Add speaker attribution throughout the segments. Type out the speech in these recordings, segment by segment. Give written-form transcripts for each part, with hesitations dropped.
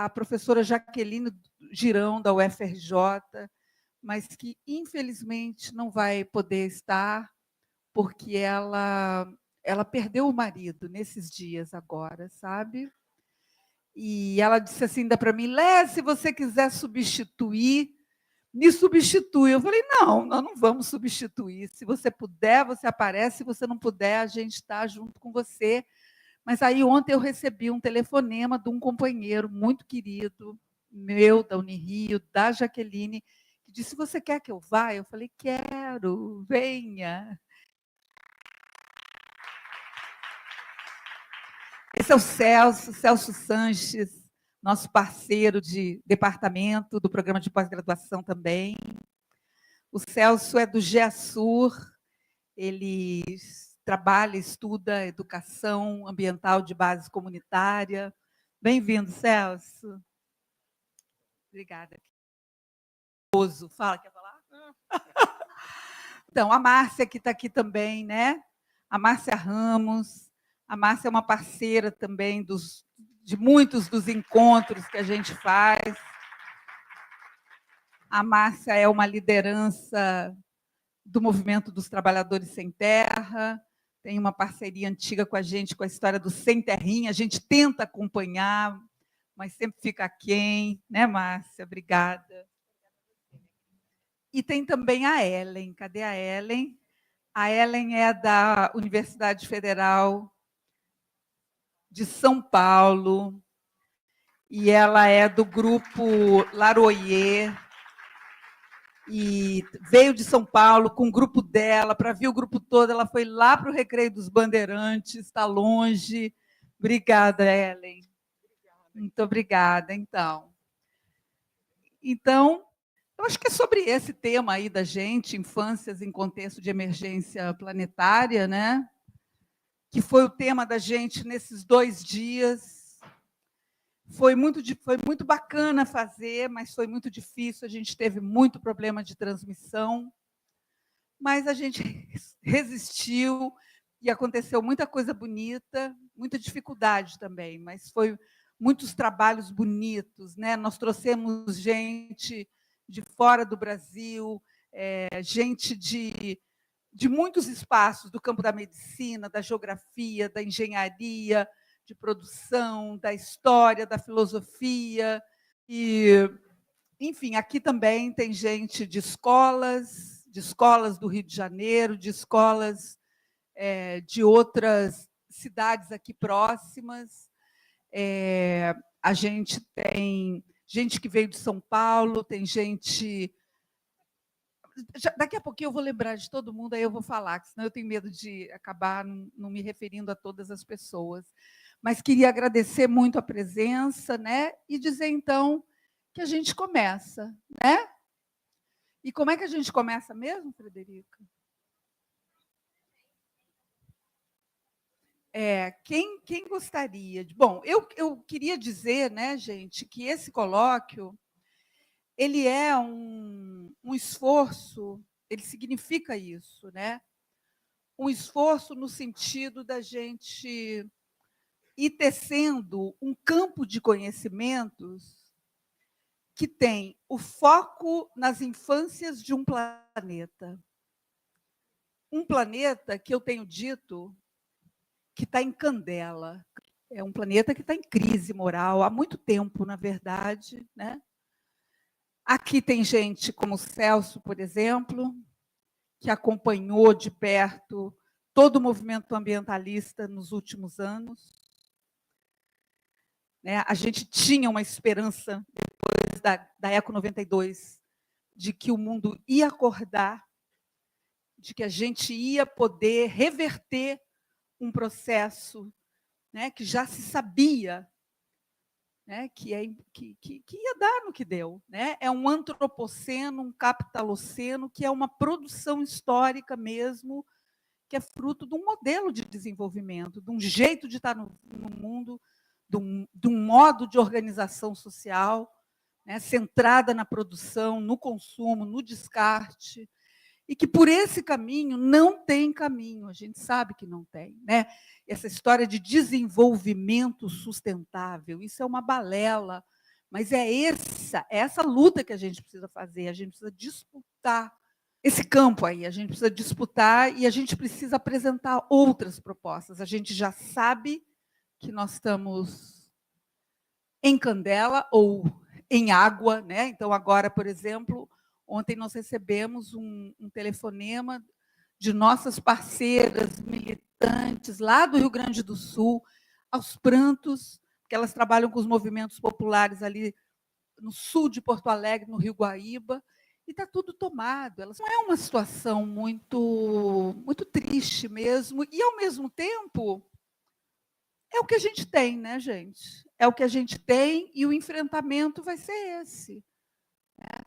Speaker 1: a professora Jaqueline Girão, da UFRJ, mas que, infelizmente, não vai poder estar, porque ela perdeu o marido nesses dias agora, sabe? E ela disse assim ainda para mim: Lé, se você quiser substituir, me substitui. Eu falei: não, nós não vamos substituir. Se você puder, você aparece. Se você não puder, a gente está junto com você. Mas aí ontem eu recebi um telefonema de um companheiro muito querido, meu, da Unirio, da Jaqueline, que disse: você quer que eu vá? Eu falei: quero, venha. Esse é o Celso Sanches, nosso parceiro de departamento do programa de pós-graduação também. O Celso é do GEASUR, ele trabalha, estuda educação ambiental de base comunitária. Bem-vindo, Celso. Obrigada. Fala, quer falar? Então, a Márcia, que está aqui também, né? A Márcia Ramos. A Márcia é uma parceira também de muitos dos encontros que a gente faz. A Márcia é uma liderança do Movimento dos Trabalhadores Sem Terra, tem uma parceria antiga com a gente, com a história do Sem Terrinha. A gente tenta acompanhar, mas sempre fica aquém, né, Márcia? Obrigada. E tem também a Ellen. Cadê a Ellen? A Ellen é da Universidade Federal de São Paulo, e ela é do grupo Laroyer, e veio de São Paulo com o grupo dela, para ver o grupo todo. Ela foi lá para o Recreio dos Bandeirantes, está longe. Obrigada, Ellen. Muito obrigada, então. Então, eu acho que é sobre esse tema aí da gente, infâncias em contexto de emergência planetária, né? Que foi o tema da gente nesses 2 dias. Foi muito bacana fazer, mas foi muito difícil. A gente teve muito problema de transmissão, mas a gente resistiu e aconteceu muita coisa bonita, muita dificuldade também, mas foi muitos trabalhos bonitos, né? Nós trouxemos gente de fora do Brasil, gente de muitos espaços, do campo da medicina, da geografia, da engenharia, de produção, da história, da filosofia. E, enfim, aqui também tem gente de escolas do Rio de Janeiro, de escolas de outras cidades aqui próximas. A gente tem gente que veio de São Paulo, tem gente... Daqui a pouquinho eu vou lembrar de todo mundo, aí eu vou falar, senão eu tenho medo de acabar não me referindo a todas as pessoas. Mas queria agradecer muito a presença, né? E dizer, então, que a gente começa, né? E como é que a gente começa mesmo, Frederica? Quem gostaria de... Bom, eu queria dizer, né, gente, que esse colóquio ele é um esforço, ele significa isso, né? Um esforço no sentido da gente ir tecendo um campo de conhecimentos que tem o foco nas infâncias de um planeta. Um planeta que eu tenho dito que está em candela. É um planeta que está em crise moral há muito tempo, na verdade, né? Aqui tem gente como o Celso, por exemplo, que acompanhou de perto todo o movimento ambientalista nos últimos anos. A gente tinha uma esperança, depois da Eco 92, de que o mundo ia acordar, de que a gente ia poder reverter um processo, né, que já se sabia, né, que ia dar no que deu. Né? É um antropoceno, um capitaloceno, que é uma produção histórica mesmo, que é fruto de um modelo de desenvolvimento, de um jeito de estar no mundo, de um modo de organização social, né, centrada na produção, no consumo, no descarte, e que por esse caminho não tem caminho, a gente sabe que não tem. Né? Essa história de desenvolvimento sustentável, isso é uma balela, Mas é essa luta que a gente precisa fazer, a gente precisa disputar esse campo aí, a gente precisa disputar e a gente precisa apresentar outras propostas. A gente já sabe que nós estamos em candela ou em água, né? Então, agora, por exemplo, ontem nós recebemos um telefonema de nossas parceiras militantes lá do Rio Grande do Sul, aos prantos, que elas trabalham com os movimentos populares ali no sul de Porto Alegre, no Rio Guaíba, e está tudo tomado. Elas não é uma situação muito triste mesmo, e ao mesmo tempo é o que a gente tem, né, gente? É o que a gente tem e o enfrentamento vai ser esse. Né?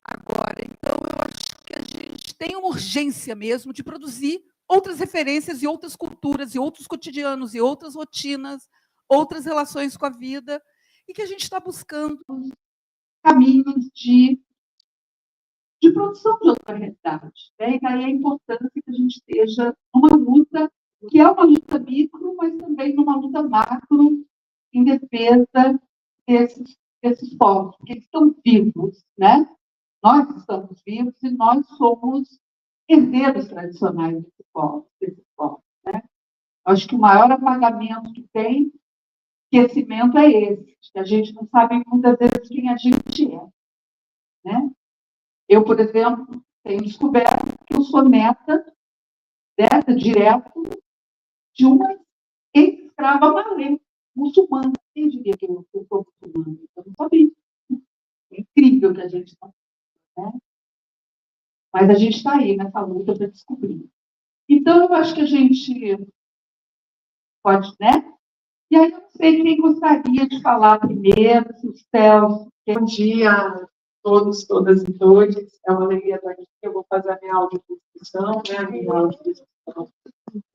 Speaker 1: Agora, então, eu acho que a gente tem uma urgência mesmo de produzir outras referências e outras culturas, e outros cotidianos, e outras rotinas, outras relações com a vida, e que a gente está buscando caminhos de produção de outra realidade. Né? E daí a importância que a gente esteja numa luta, que é uma luta micro, mas também numa luta macro, em defesa desses povos, porque eles estão vivos, né? Nós estamos vivos e nós somos herdeiros tradicionais desses povos, né? Acho que o maior apagamento que tem, esquecimento é esse, que a gente não sabe muitas vezes quem a gente é, né? Eu, por exemplo, tenho descoberto que eu sou neta direto de uma ex-escrava malê, muçulmana. Quem diria que eu sou muçulmana? Eu não sabia. É incrível que a gente não sabe, né? Mas a gente está aí nessa luta para descobrir. Então, eu acho que a gente pode, né? E aí, eu não sei quem gostaria de falar primeiro, se o Celso.
Speaker 2: Bom dia a todos, todas e todos. É uma alegria estar aqui. Eu vou fazer a minha audiodescrição, né?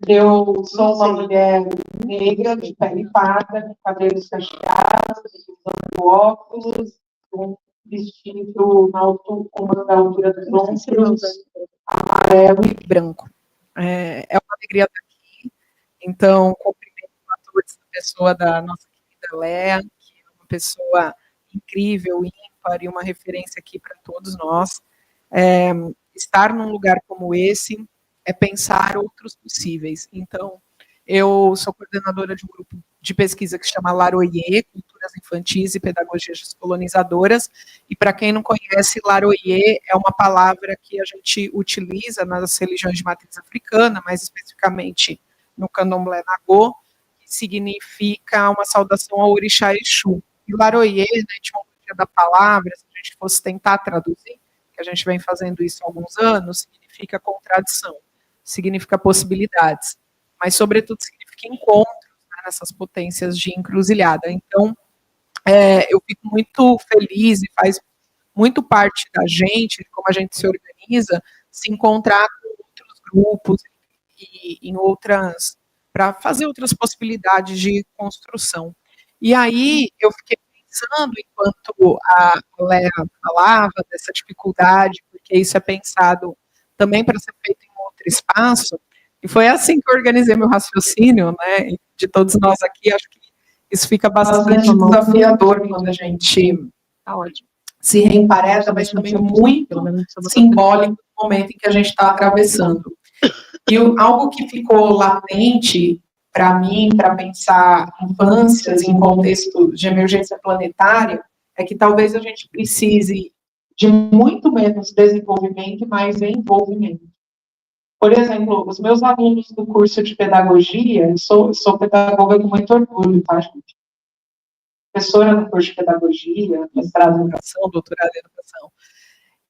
Speaker 2: Eu sou uma mulher negra, de pele parda, cabelos cacheados, usando óculos, um vestido na altura da altura dos ombros, amarelo e branco. É uma alegria estar aqui. Então, cumprimento a todos, a pessoa da nossa querida Léa, que é uma pessoa incrível, ímpar e uma referência aqui para todos nós. Estar num lugar como esse é pensar outros possíveis. Então, eu sou coordenadora de um grupo de pesquisa que se chama Laroyer, Culturas Infantis e Pedagogias Descolonizadoras, e para quem não conhece, Laroyer é uma palavra que a gente utiliza nas religiões de matriz africana, mais especificamente no candomblé Nagô, que significa uma saudação ao orixá Exu. E Laroyer, na etimologia da palavra, se a gente fosse tentar traduzir, que a gente vem fazendo isso há alguns anos, significa contradição, significa possibilidades, mas, sobretudo, significa encontros, né, nessas potências de encruzilhada. Então, eu fico muito feliz e faz muito parte da gente, como a gente se organiza, se encontrar com outros grupos e em outras, para fazer outras possibilidades de construção. E aí, eu fiquei pensando, enquanto a Léa falava dessa dificuldade, porque isso é pensado também para ser feito em outro espaço, e foi assim que eu organizei meu raciocínio, né, de todos nós aqui, acho que isso fica bastante desafiador quando a gente se reemparelha, mas também muito simbólico no momento em que a gente está atravessando. E algo que ficou latente para mim, para pensar infâncias em contexto de emergência planetária, é que talvez a gente precise de muito menos desenvolvimento e mais envolvimento. Por exemplo, os meus alunos do curso de pedagogia, eu sou pedagoga com muito orgulho, tá, gente? Professora no curso de pedagogia, mestrado em educação, doutorado em educação.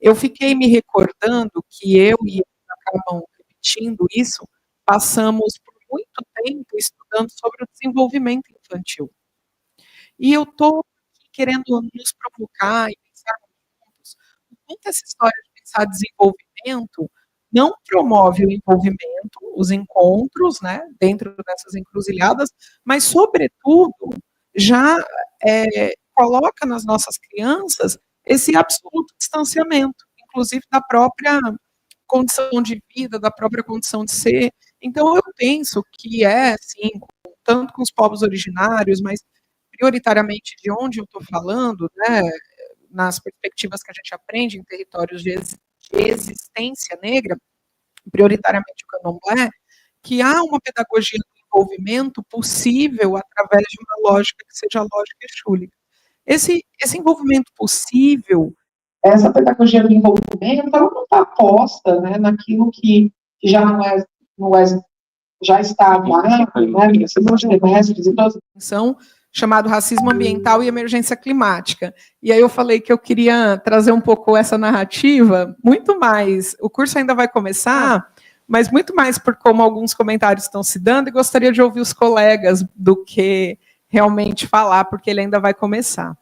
Speaker 2: Eu fiquei me recordando que eu e eles acabam repetindo isso, passamos por muito tempo estudando sobre o desenvolvimento infantil. E eu estou querendo nos provocar e pensar juntos o quanto essa história de pensar desenvolvimento não promove o envolvimento, os encontros, né, dentro dessas encruzilhadas, mas, sobretudo, já coloca nas nossas crianças esse absoluto distanciamento, inclusive da própria condição de vida, da própria condição de ser. Então, eu penso que sim, tanto com os povos originários, mas
Speaker 3: prioritariamente de onde eu estou falando, né, nas perspectivas que a gente aprende em territórios de existência negra, prioritariamente o candomblé, que há uma pedagogia do envolvimento possível através de uma lógica que seja a lógica exúlica. Esse envolvimento possível,
Speaker 2: essa pedagogia do envolvimento, ela não está posta, né, naquilo que já já está lá, né, mestres e todos.
Speaker 3: Chamado Racismo Ambiental e Emergência Climática. E aí eu falei que eu queria trazer um pouco essa narrativa, muito mais, o curso ainda vai começar, mas muito mais por como alguns comentários estão se dando, e gostaria de ouvir os colegas do que realmente falar, porque ele ainda vai começar.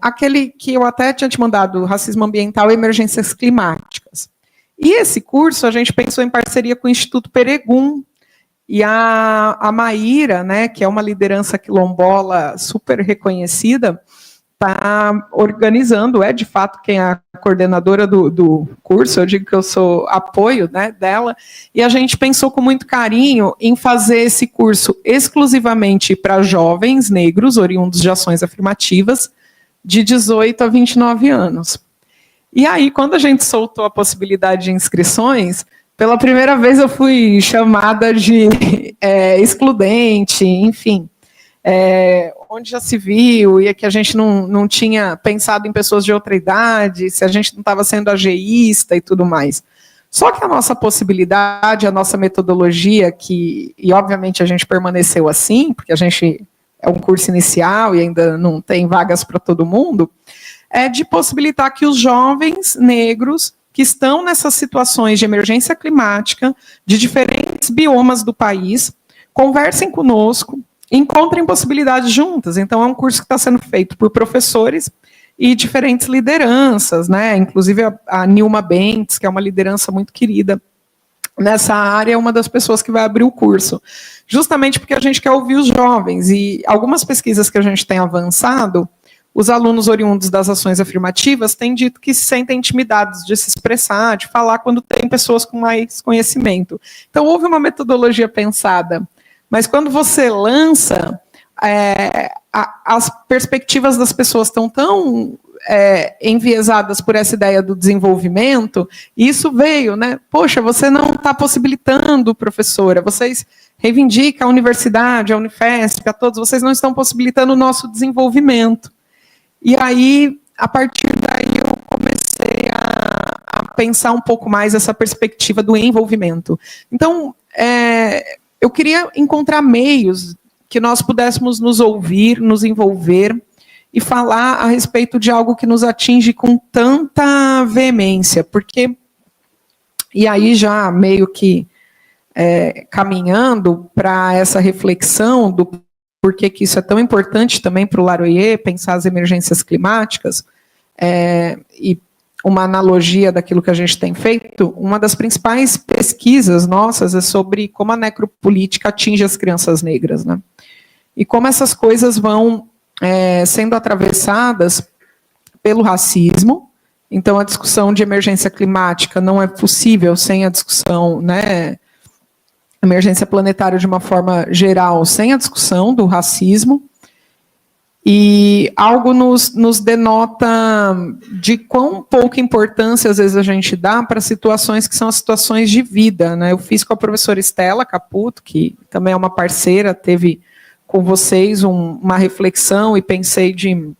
Speaker 3: Aquele que eu até tinha te mandado, Racismo Ambiental e Emergências Climáticas. E esse curso a gente pensou em parceria com o Instituto Peregum, e a Maíra, né, que é uma liderança quilombola super reconhecida, está organizando, de fato quem é a coordenadora do curso, eu digo que eu sou apoio, né, dela, e a gente pensou com muito carinho em fazer esse curso exclusivamente para jovens negros, oriundos de ações afirmativas, de 18 a 29 anos. E aí, quando a gente soltou a possibilidade de inscrições, pela primeira vez eu fui chamada de excludente, enfim, onde já se viu, e que a gente não tinha pensado em pessoas de outra idade, se a gente não estava sendo ageísta e tudo mais. Só que a nossa possibilidade, a nossa metodologia, e obviamente a gente permaneceu assim, porque a gente é um curso inicial e ainda não tem vagas para todo mundo, é de possibilitar que os jovens negros que estão nessas situações de emergência climática, de diferentes biomas do país, conversem conosco, encontrem possibilidades juntas. Então, é um curso que está sendo feito por professores e diferentes lideranças, né? Inclusive a Nilma Bentes, que é uma liderança muito querida nessa área, é uma das pessoas que vai abrir o curso. Justamente porque a gente quer ouvir os jovens. E algumas pesquisas que a gente tem avançado, os alunos oriundos das ações afirmativas têm dito que se sentem intimidados de se expressar, de falar quando tem pessoas com mais conhecimento. Então, houve uma metodologia pensada, mas quando você lança, as perspectivas das pessoas estão tão enviesadas por essa ideia do desenvolvimento, e isso veio, né? Poxa, você não está possibilitando, professora, vocês reivindicam a universidade, a Unifesp, a todos, vocês não estão possibilitando o nosso desenvolvimento. E aí, a partir daí, eu comecei a pensar um pouco mais essa perspectiva do envolvimento. Então, eu queria encontrar meios que nós pudéssemos nos ouvir, nos envolver e falar a respeito de algo que nos atinge com tanta veemência, porque, e aí já meio que caminhando para essa reflexão do porquê que isso é tão importante também para o Laroyer, pensar as emergências climáticas, e uma analogia daquilo que a gente tem feito, uma das principais pesquisas nossas é sobre como a necropolítica atinge as crianças negras, né? E como essas coisas vão sendo atravessadas pelo racismo. Então, a discussão de emergência climática não é possível sem a discussão, né, emergência planetária de uma forma geral, sem a discussão do racismo, e algo nos denota de quão pouca importância, às vezes, a gente dá para situações que são as situações de vida, né? Eu fiz com a professora Estela Caputo, que também é uma parceira, teve com vocês uma reflexão, e pensei de,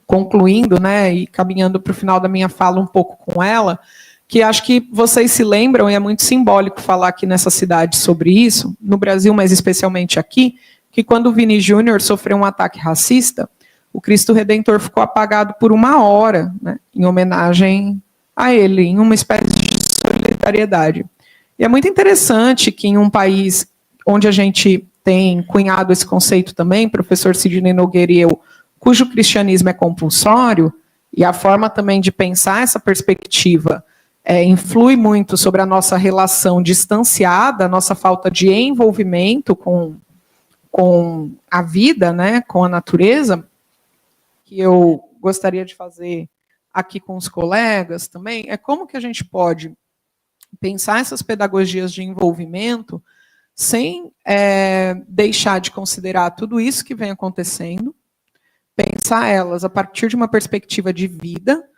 Speaker 3: concluindo, né, e caminhando para o final da minha fala um pouco com ela, que acho que vocês se lembram, e é muito simbólico falar aqui nessa cidade sobre isso, no Brasil, mas especialmente aqui, que quando o Vini Júnior sofreu um ataque racista, o Cristo Redentor ficou apagado por 1 hora, né, em homenagem a ele, em uma espécie de solidariedade. E é muito interessante que em um país onde a gente tem cunhado esse conceito também, professor Sidney Nogueira e eu, cujo cristianismo é compulsório, e a forma também de pensar essa perspectiva influi muito sobre a nossa relação distanciada, a nossa falta de envolvimento com a vida, né, com a natureza, que eu gostaria de fazer aqui com os colegas também, é como que a gente pode pensar essas pedagogias de envolvimento sem deixar de considerar tudo isso que vem acontecendo, pensar elas a partir de uma perspectiva de vida,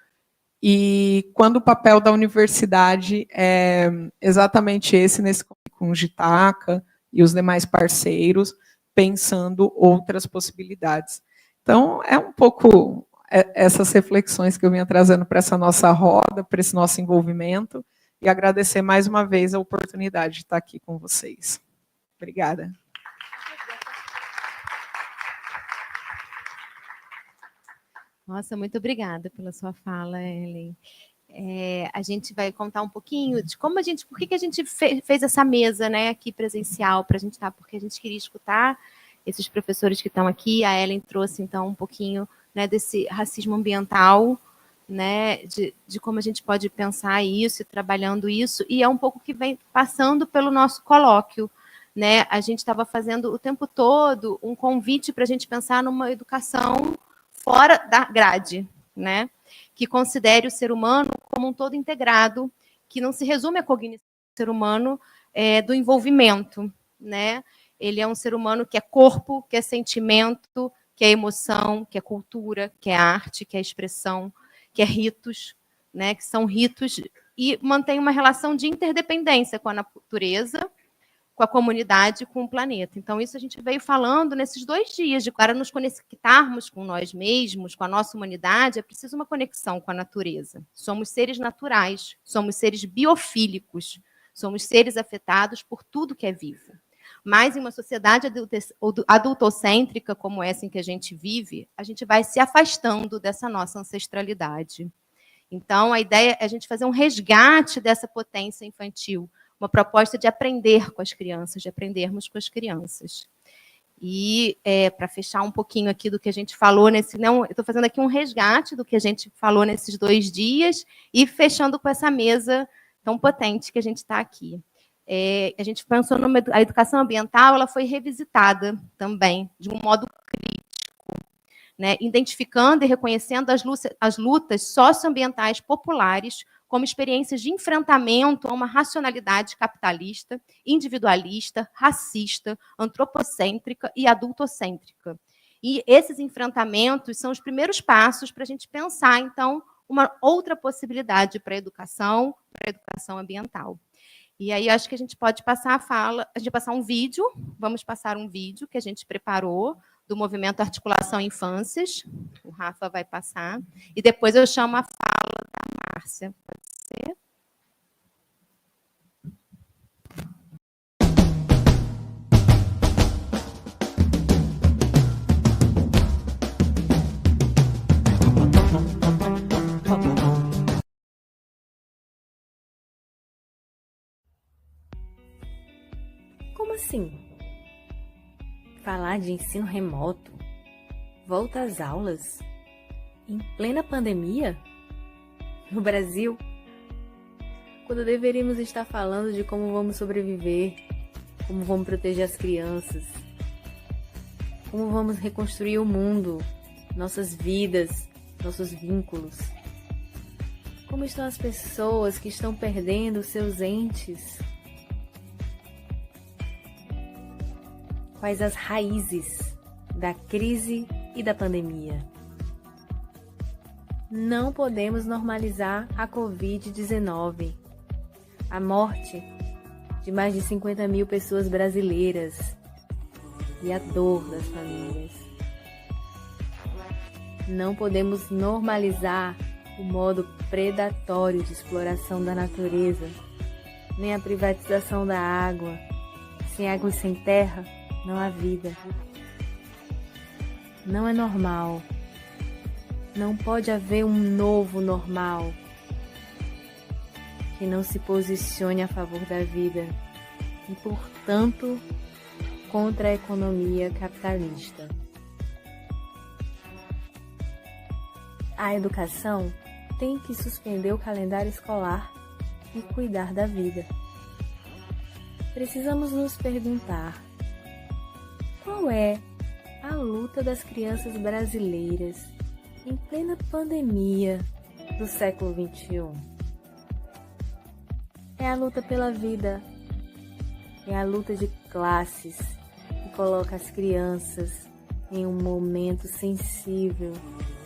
Speaker 3: e quando o papel da universidade é exatamente esse, nesse com o Gitaca e os demais parceiros, pensando outras possibilidades. Então, é um pouco essas reflexões que eu vinha trazendo para essa nossa roda, para esse nosso envolvimento, e agradecer mais uma vez a oportunidade de estar aqui com vocês. Obrigada.
Speaker 4: Nossa, muito obrigada pela sua fala, Ellen. A gente vai contar um pouquinho de como por que a gente fez essa mesa, né, aqui presencial para a gente estar, porque a gente queria escutar esses professores que estão aqui. A Ellen trouxe, então, um pouquinho, né, desse racismo ambiental, né, de como a gente pode pensar isso e trabalhando isso, e é um pouco que vem passando pelo nosso colóquio, né? A gente estava fazendo o tempo todo um convite para a gente pensar numa educação fora da grade, né? Que considere o ser humano como um todo integrado, que não se resume à cognição do ser humano, do envolvimento, né? Ele é um ser humano que é corpo, que é sentimento, que é emoção, que é cultura, que é arte, que é expressão, que é ritos, né? Que são ritos, e mantém uma relação de interdependência com a natureza, com a comunidade, com o planeta. Então, isso a gente veio falando nesses 2 dias, para nos conectarmos com nós mesmos, com a nossa humanidade, é preciso uma conexão com a natureza. Somos seres naturais, somos seres biofílicos, somos seres afetados por tudo que é vivo. Mas em uma sociedade adultocêntrica como essa em que a gente vive, a gente vai se afastando dessa nossa ancestralidade. Então, a ideia é a gente fazer um resgate dessa potência infantil, uma proposta de aprender com as crianças, de aprendermos com as crianças. E, para fechar um pouquinho aqui do que a gente falou eu estou fazendo aqui um resgate do que a gente falou nesses 2 dias, e fechando com essa mesa tão potente que a gente está aqui. A gente pensou a educação ambiental, ela foi revisitada também, de um modo crítico, né? Identificando e reconhecendo as lutas socioambientais populares como experiências de enfrentamento a uma racionalidade capitalista, individualista, racista, antropocêntrica e adultocêntrica. E esses enfrentamentos são os primeiros passos para a gente pensar, então, uma outra possibilidade para a educação ambiental. E aí, acho que a gente pode passar um vídeo, vamos passar um vídeo que a gente preparou, do Movimento Articulação Infâncias, o Rafa vai passar, e depois eu chamo a fala da Márcia. Pode ser?
Speaker 5: Como assim? Falar de ensino remoto? Volta às aulas? Em plena pandemia? No Brasil? Quando deveríamos estar falando de como vamos sobreviver, como vamos proteger as crianças, como vamos reconstruir o mundo, nossas vidas, nossos vínculos. Como estão as pessoas que estão perdendo seus entes? Quais as raízes da crise e da pandemia? Não podemos normalizar a Covid-19, a morte de mais de 50 mil pessoas brasileiras e a dor das famílias. Não podemos normalizar o modo predatório de exploração da natureza, nem a privatização da água. Sem água e sem terra, não há vida. Não é normal. Não pode haver um novo normal que não se posicione a favor da vida e, portanto, contra a economia capitalista. A educação tem que suspender o calendário escolar e cuidar da vida. Precisamos nos perguntar: qual é a luta das crianças brasileiras em plena pandemia do século XXI? É a luta pela vida, É a luta de classes que coloca as crianças em um momento sensível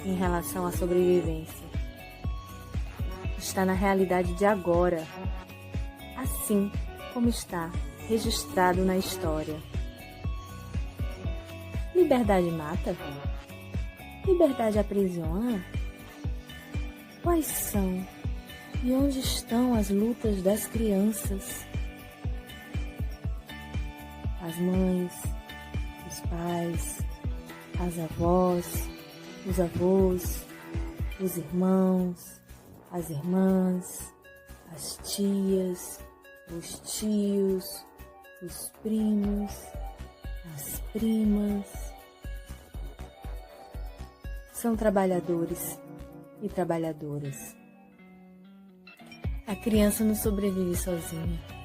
Speaker 5: em relação à sobrevivência. Está na realidade de agora, assim como está registrado na história. Liberdade mata? Liberdade aprisiona? Quais são e onde estão as lutas das crianças? As mães, os pais, as avós, os avós, os irmãos, as irmãs, as tias, os tios, os primos, as primas. São trabalhadores e trabalhadoras. A criança não sobrevive sozinha.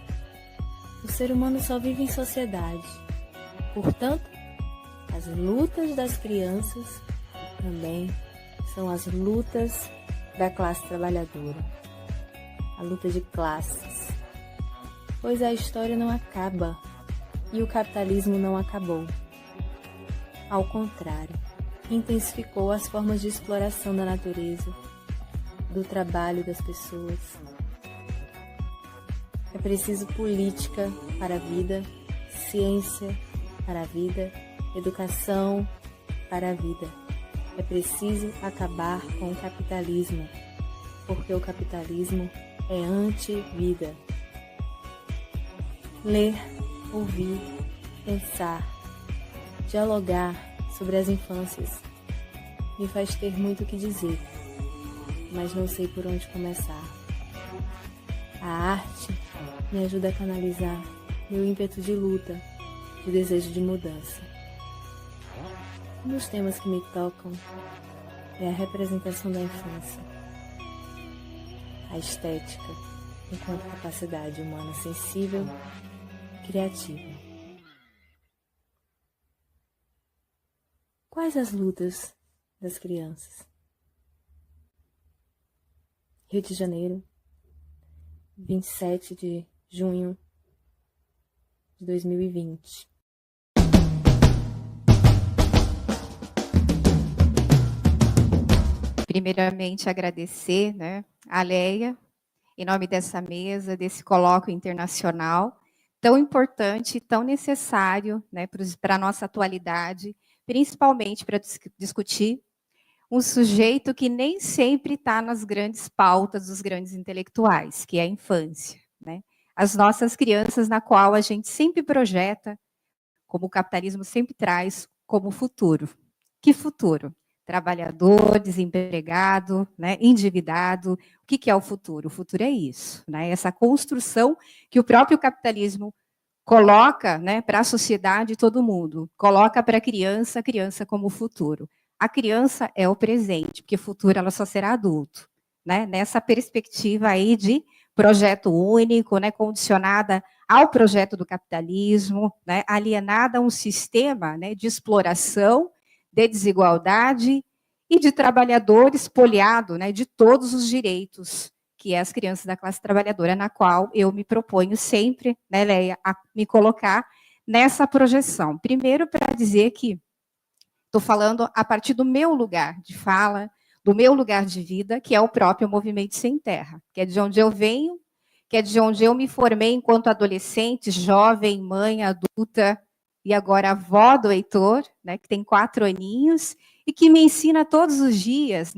Speaker 5: O ser humano só vive em sociedade. Portanto, as lutas das crianças também são as lutas da classe trabalhadora. A luta de classes. Pois a história não acaba e o capitalismo não acabou. Ao contrário, intensificou as formas de exploração da natureza, do trabalho das pessoas. É preciso política para a vida, ciência para a vida, educação para a vida. É preciso acabar com o capitalismo, porque o capitalismo é anti-vida. Ler, ouvir, pensar, dialogar sobre as infâncias me faz ter muito o que dizer, mas não sei por onde começar. A arte me ajuda a canalizar meu ímpeto de luta, de desejo de mudança. Um dos temas que me tocam é a representação da infância, a estética enquanto capacidade humana sensível e criativa. Quais as lutas das crianças? Rio de Janeiro, 27 de junho de 2020.
Speaker 6: Primeiramente, agradecer, a Leia, em nome dessa mesa, desse colóquio internacional, tão importante, tão necessário, para a nossa atualidade, principalmente para discutir um sujeito que nem sempre está nas grandes pautas dos grandes intelectuais, que é a infância. As nossas crianças, na qual a gente sempre projeta, como o capitalismo sempre traz, como futuro. Que futuro? Trabalhador, desempregado, endividado. O que é o futuro? O futuro é isso, essa construção que o próprio capitalismo coloca para a sociedade e todo mundo, coloca para a criança como futuro. A criança é o presente, porque futuro ela só será adulto, nessa perspectiva aí de projeto único, condicionada ao projeto do capitalismo, alienada a um sistema de exploração, de desigualdade e de trabalhador espoliado de todos os direitos, que é as crianças da classe trabalhadora, na qual eu me proponho sempre, Leia, a me colocar nessa projeção. Primeiro, para dizer que estou falando a partir do meu lugar de fala, do meu lugar de vida, que é o próprio Movimento Sem Terra, que é de onde eu venho, que é de onde eu me formei enquanto adolescente, jovem, mãe, adulta, e agora avó do Heitor, que tem 4 aninhos, e que me ensina todos os dias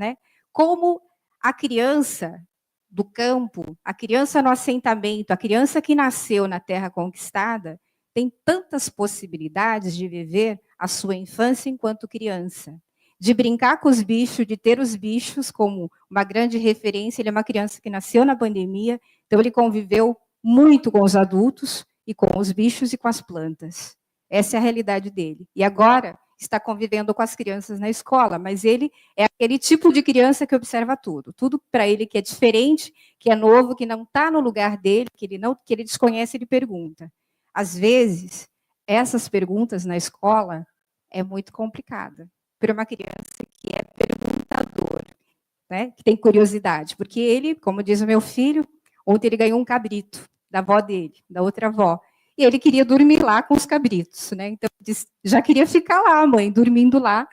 Speaker 6: como a criança do campo, a criança no assentamento, a criança que nasceu na terra conquistada, tem tantas possibilidades de viver a sua infância enquanto criança, de brincar com os bichos, de ter os bichos como uma grande referência. Ele é uma criança que nasceu na pandemia, então ele conviveu muito com os adultos e com os bichos e com as plantas. Essa é a realidade dele. E agora está convivendo com as crianças na escola, mas ele é aquele tipo de criança que observa tudo. Tudo para ele que é diferente, que é novo, que não está no lugar dele, que ele desconhece, ele pergunta. Às vezes, essas perguntas na escola é muito complicada para uma criança que é perguntador, que tem curiosidade, porque ele, como diz o meu filho, ontem ele ganhou um cabrito da avó dele, da outra avó, e ele queria dormir lá com os cabritos, né? Então, já queria ficar lá, mãe, dormindo lá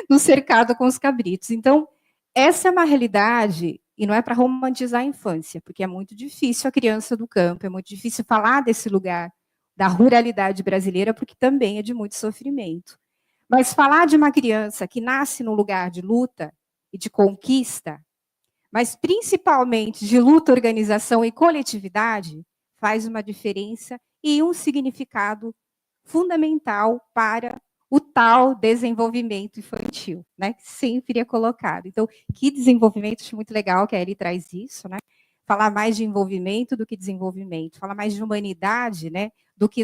Speaker 6: no cercado com os cabritos. Então, essa é uma realidade, e não é para romantizar a infância, porque é muito difícil a criança do campo, é muito difícil falar desse lugar, da ruralidade brasileira, porque também é de muito sofrimento. Mas falar de uma criança que nasce num lugar de luta e de conquista, mas principalmente de luta, organização e coletividade, faz uma diferença e um significado fundamental para o tal desenvolvimento infantil, né? Que sempre é colocado. Então, que desenvolvimento, acho muito legal que a Elly traz isso, né? Falar mais de envolvimento do que desenvolvimento, falar mais de humanidade, né? Do que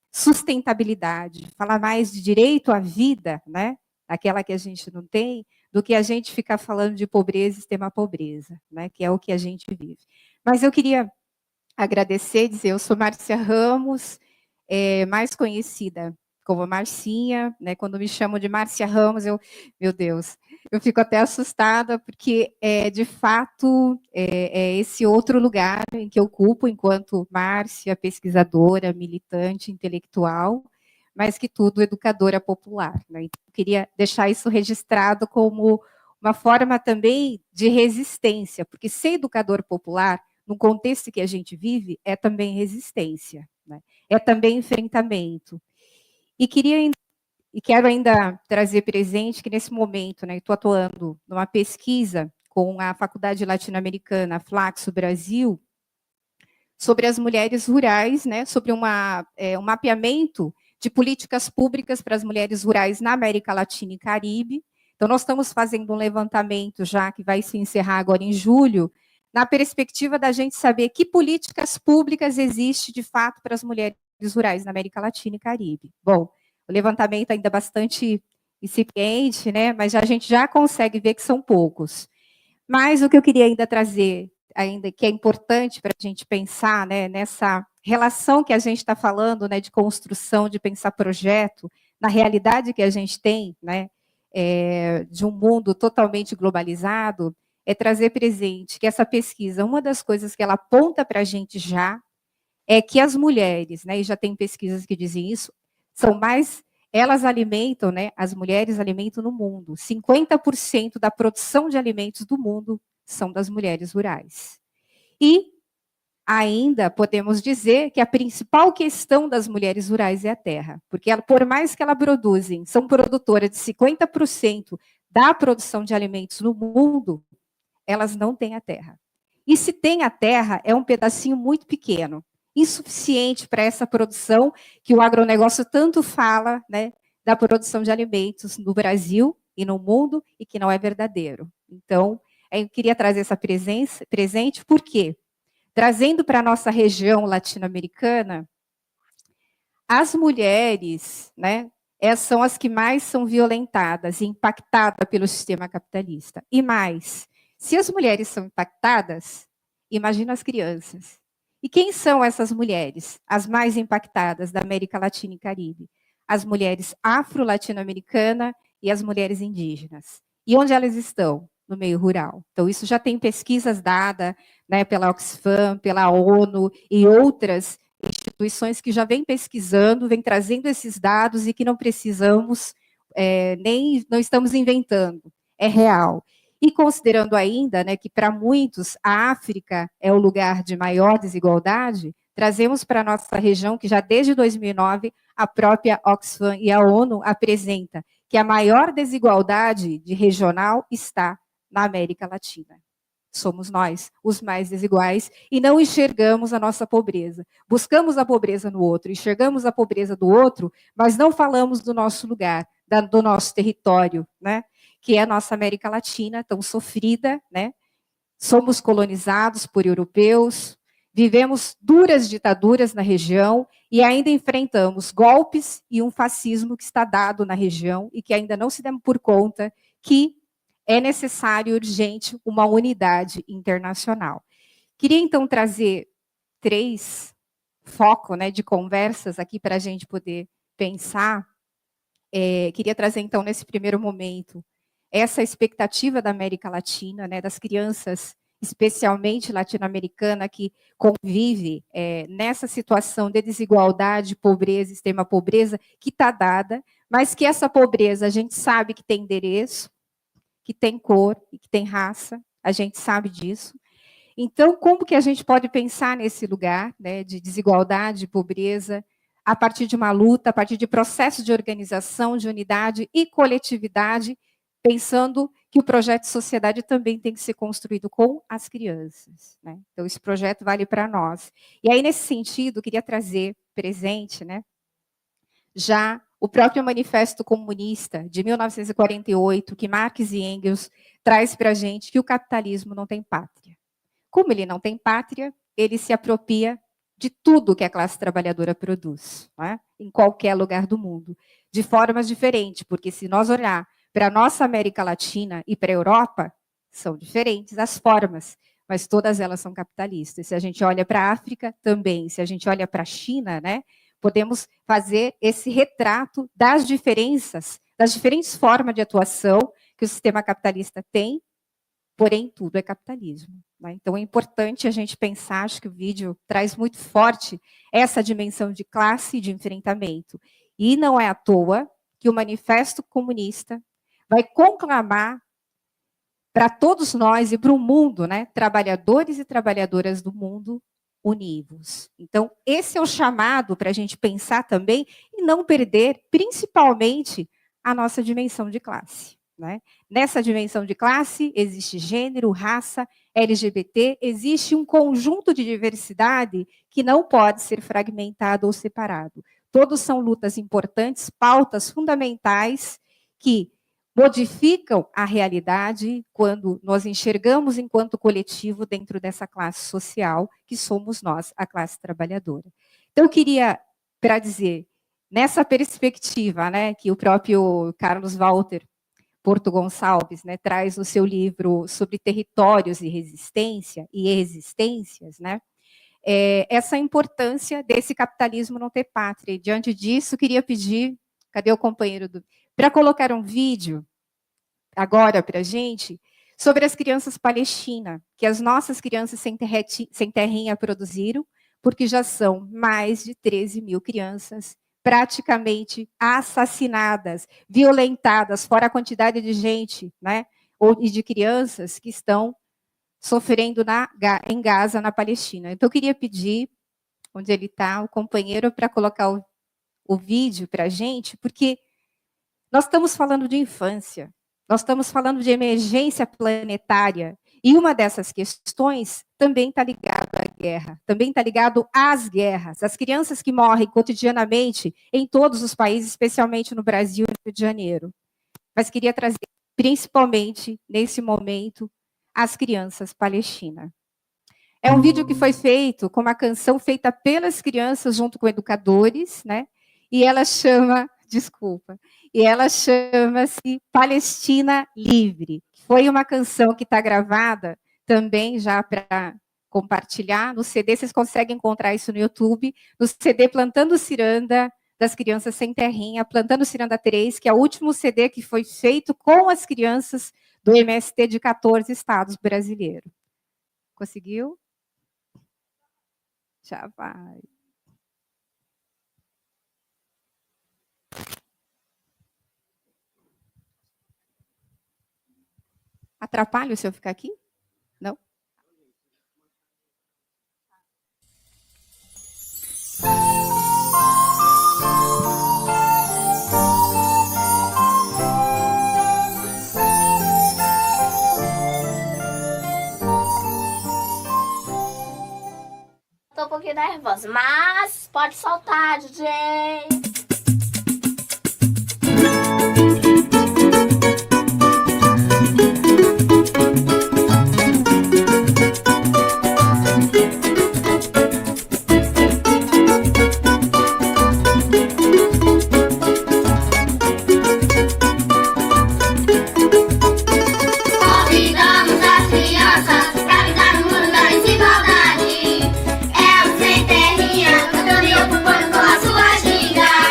Speaker 6: sustentabilidade, falar mais de direito à vida, né? Aquela que a gente não tem, do que a gente ficar falando de pobreza e extrema pobreza, né? Que é o que a gente vive. Mas eu queria agradecer, dizer, eu sou Márcia Ramos, mais conhecida como Marcinha, né? Quando me chamam de Márcia Ramos, meu Deus, eu fico até assustada, porque de fato é esse outro lugar em que eu ocupo enquanto Márcia, pesquisadora, militante, intelectual, mas que tudo educadora popular, né? Então, eu queria deixar isso registrado como uma forma também de resistência, porque ser educador popular, no contexto que a gente vive, é também resistência, né? É também enfrentamento. E quero ainda trazer presente que nesse momento, né, estou atuando numa pesquisa com a Faculdade Latino-Americana Flaxo Brasil sobre as mulheres rurais, né, sobre um mapeamento de políticas públicas para as mulheres rurais na América Latina e Caribe. Então, nós estamos fazendo um levantamento já que vai se encerrar agora em julho, na perspectiva da gente saber que políticas públicas existem, de fato, para as mulheres rurais na América Latina e Caribe. Bom, o levantamento ainda é bastante incipiente, né? Mas a gente já consegue ver que são poucos. Mas o que eu queria ainda trazer, ainda que é importante para a gente pensar, né, nessa relação que a gente está falando, né, de construção, de pensar projeto, na realidade que a gente tem, né, de um mundo totalmente globalizado, é trazer presente que essa pesquisa, uma das coisas que ela aponta para a gente já, é que as mulheres, né, e já tem pesquisas que dizem isso, são mais, elas alimentam, né, as mulheres alimentam no mundo. 50% da produção de alimentos do mundo são das mulheres rurais. E ainda podemos dizer que a principal questão das mulheres rurais é a terra, porque por mais que elas produzem, são produtoras de 50% da produção de alimentos no mundo, elas não têm a terra. E se tem a terra, é um pedacinho muito pequeno, insuficiente para essa produção que o agronegócio tanto fala, né, da produção de alimentos no Brasil e no mundo, e que não é verdadeiro. Então, eu queria trazer essa presente, por quê? Trazendo para a nossa região latino-americana, as mulheres, né, são as que mais são violentadas e impactadas pelo sistema capitalista. E mais, se as mulheres são impactadas, imagina as crianças. E quem são essas mulheres? As mais impactadas da América Latina e Caribe? As mulheres afro-latino-americanas e as mulheres indígenas. E onde elas estão? No meio rural. Então, isso já tem pesquisas dadas, né, pela Oxfam, pela ONU e outras instituições que já vêm pesquisando, vêm trazendo esses dados e que não precisamos, não estamos inventando, é real. E considerando ainda, né, que para muitos a África é o lugar de maior desigualdade, trazemos para a nossa região que já desde 2009 a própria Oxfam e a ONU apresenta que a maior desigualdade regional está na América Latina. Somos nós, os mais desiguais, e não enxergamos a nossa pobreza. Buscamos a pobreza no outro, enxergamos a pobreza do outro, mas não falamos do nosso lugar, do nosso território, né? Que é a nossa América Latina, tão sofrida, né? Somos colonizados por europeus, vivemos duras ditaduras na região e ainda enfrentamos golpes e um fascismo que está dado na região e que ainda não se demos por conta que é necessário, urgente, uma unidade internacional. Queria, então, trazer 3 focos, né, de conversas aqui para a gente poder pensar. Queria trazer, então, nesse primeiro momento, essa expectativa da América Latina, né, das crianças especialmente latino-americana, que convive nessa situação de desigualdade, pobreza, extrema pobreza, que está dada, mas que essa pobreza a gente sabe que tem endereço, que tem cor e que tem raça, a gente sabe disso. Então, como que a gente pode pensar nesse lugar, né, de desigualdade, de pobreza, a partir de uma luta, a partir de processos de organização, de unidade e coletividade, pensando que o projeto de sociedade também tem que ser construído com as crianças, né? Então, esse projeto vale para nós. E aí, nesse sentido, eu queria trazer presente, né, já o próprio Manifesto Comunista de 1948, que Marx e Engels traz para a gente que o capitalismo não tem pátria. Como ele não tem pátria, ele se apropria de tudo que a classe trabalhadora produz, né, em qualquer lugar do mundo, de formas diferentes, porque se nós olhar para a nossa América Latina e para a Europa, são diferentes as formas, mas todas elas são capitalistas. Se a gente olha para a África, também. Se a gente olha para a China, né, podemos fazer esse retrato das diferenças, das diferentes formas de atuação que o sistema capitalista tem, porém tudo é capitalismo, né? Então é importante a gente pensar, acho que o vídeo traz muito forte essa dimensão de classe e de enfrentamento. E não é à toa que o Manifesto Comunista vai conclamar para todos nós e para o mundo, né, trabalhadores e trabalhadoras do mundo, univos. Então, esse é o chamado para a gente pensar também e não perder, principalmente, a nossa dimensão de classe, né? Nessa dimensão de classe, existe gênero, raça, LGBT, existe um conjunto de diversidade que não pode ser fragmentado ou separado. Todos são lutas importantes, pautas fundamentais que modificam a realidade quando nós enxergamos enquanto coletivo dentro dessa classe social que somos nós, a classe trabalhadora. Então, eu queria, para dizer, nessa perspectiva, né, que o próprio Carlos Walter Porto Gonçalves, né, traz no seu livro sobre territórios e resistência e existências, né, essa importância desse capitalismo não ter pátria. E, diante disso, queria pedir, cadê o companheiro para colocar um vídeo agora para a gente sobre as crianças palestinas, que as nossas crianças sem terrinha produziram, porque já são mais de 13 mil crianças praticamente assassinadas, violentadas, fora a quantidade de gente, né, e de crianças que estão sofrendo em Gaza, na Palestina. Então, eu queria pedir, onde ele está, o companheiro, para colocar o vídeo para a gente, porque nós estamos falando de infância, nós estamos falando de emergência planetária, e uma dessas questões também está ligada à guerra, também está ligado às guerras, as crianças que morrem cotidianamente em todos os países, especialmente no Brasil e no Rio de Janeiro. Mas queria trazer, principalmente, nesse momento, as crianças palestinas. É um vídeo que foi feito com uma canção feita pelas crianças junto com educadores, né? E ela chama, e ela chama-se Palestina Livre. Foi uma canção que está gravada também já para compartilhar no CD, vocês conseguem encontrar isso no YouTube, no CD Plantando Ciranda, das crianças sem terrinha, Plantando Ciranda 3, que é o último CD que foi feito com as crianças do MST de 14 estados brasileiros. Conseguiu? Já vai. Atrapalha se eu ficar aqui? Não?
Speaker 7: Tô um pouquinho nervosa, mas pode soltar, DJ. Convidamos as crianças pra brincar no mundo da desigualdade. É o sem terrinha, cantando e ocupando com a sua ginga.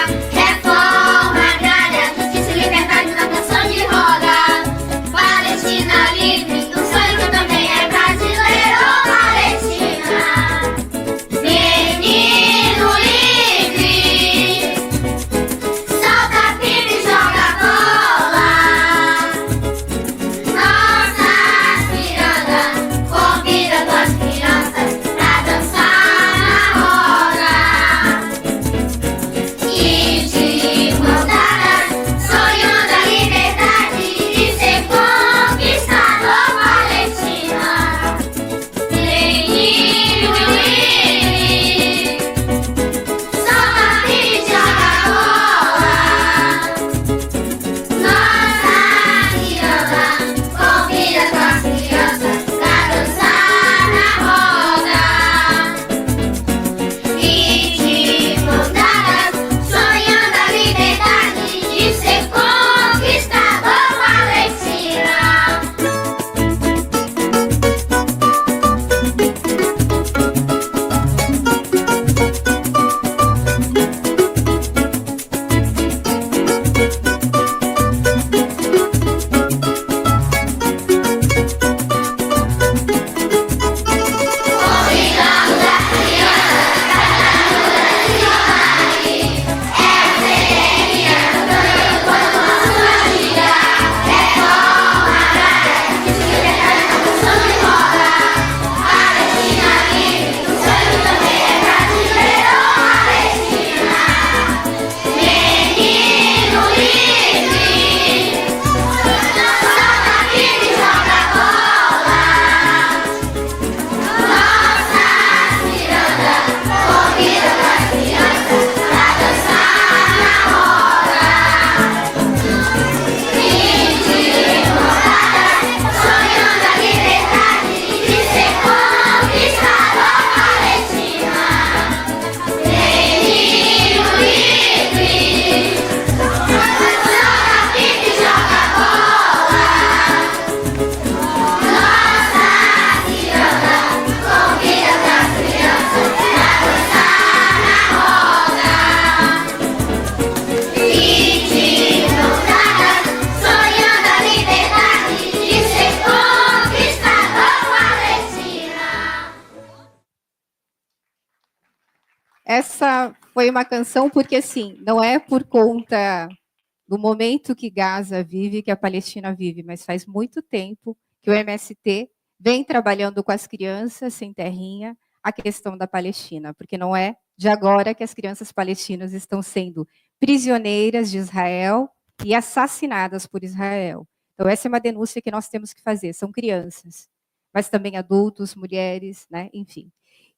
Speaker 6: Essa foi uma canção porque, assim, não é por conta do momento que Gaza vive, que a Palestina vive, mas faz muito tempo que o MST vem trabalhando com as crianças sem terrinha a questão da Palestina, porque não é de agora que as crianças palestinas estão sendo prisioneiras de Israel e assassinadas por Israel. Então, essa é uma denúncia que nós temos que fazer, são crianças, mas também adultos, mulheres, né, enfim.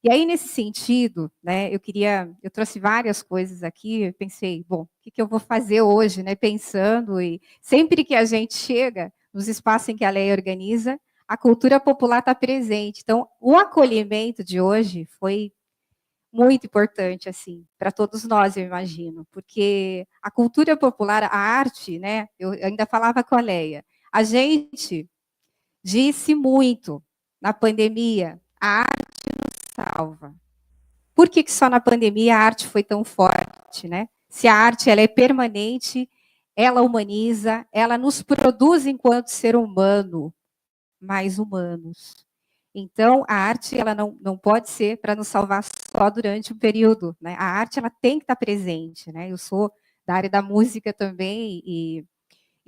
Speaker 6: E aí, nesse sentido, né, eu trouxe várias coisas aqui, eu pensei, bom, o que eu vou fazer hoje, né, pensando, e sempre que a gente chega nos espaços em que a lei organiza, a cultura popular está presente. Então, o acolhimento de hoje foi muito importante, assim, para todos nós, eu imagino, porque a cultura popular, a arte, né, eu ainda falava com a Leia, a gente disse muito na pandemia, a arte nos salva. Por que só na pandemia a arte foi tão forte, né? Se a arte ela é permanente, ela humaniza, ela nos produz enquanto ser humano, mais humanos. Então, a arte ela não pode ser para nos salvar só durante um período, né? A arte ela tem que estar presente, né? Eu sou da área da música também e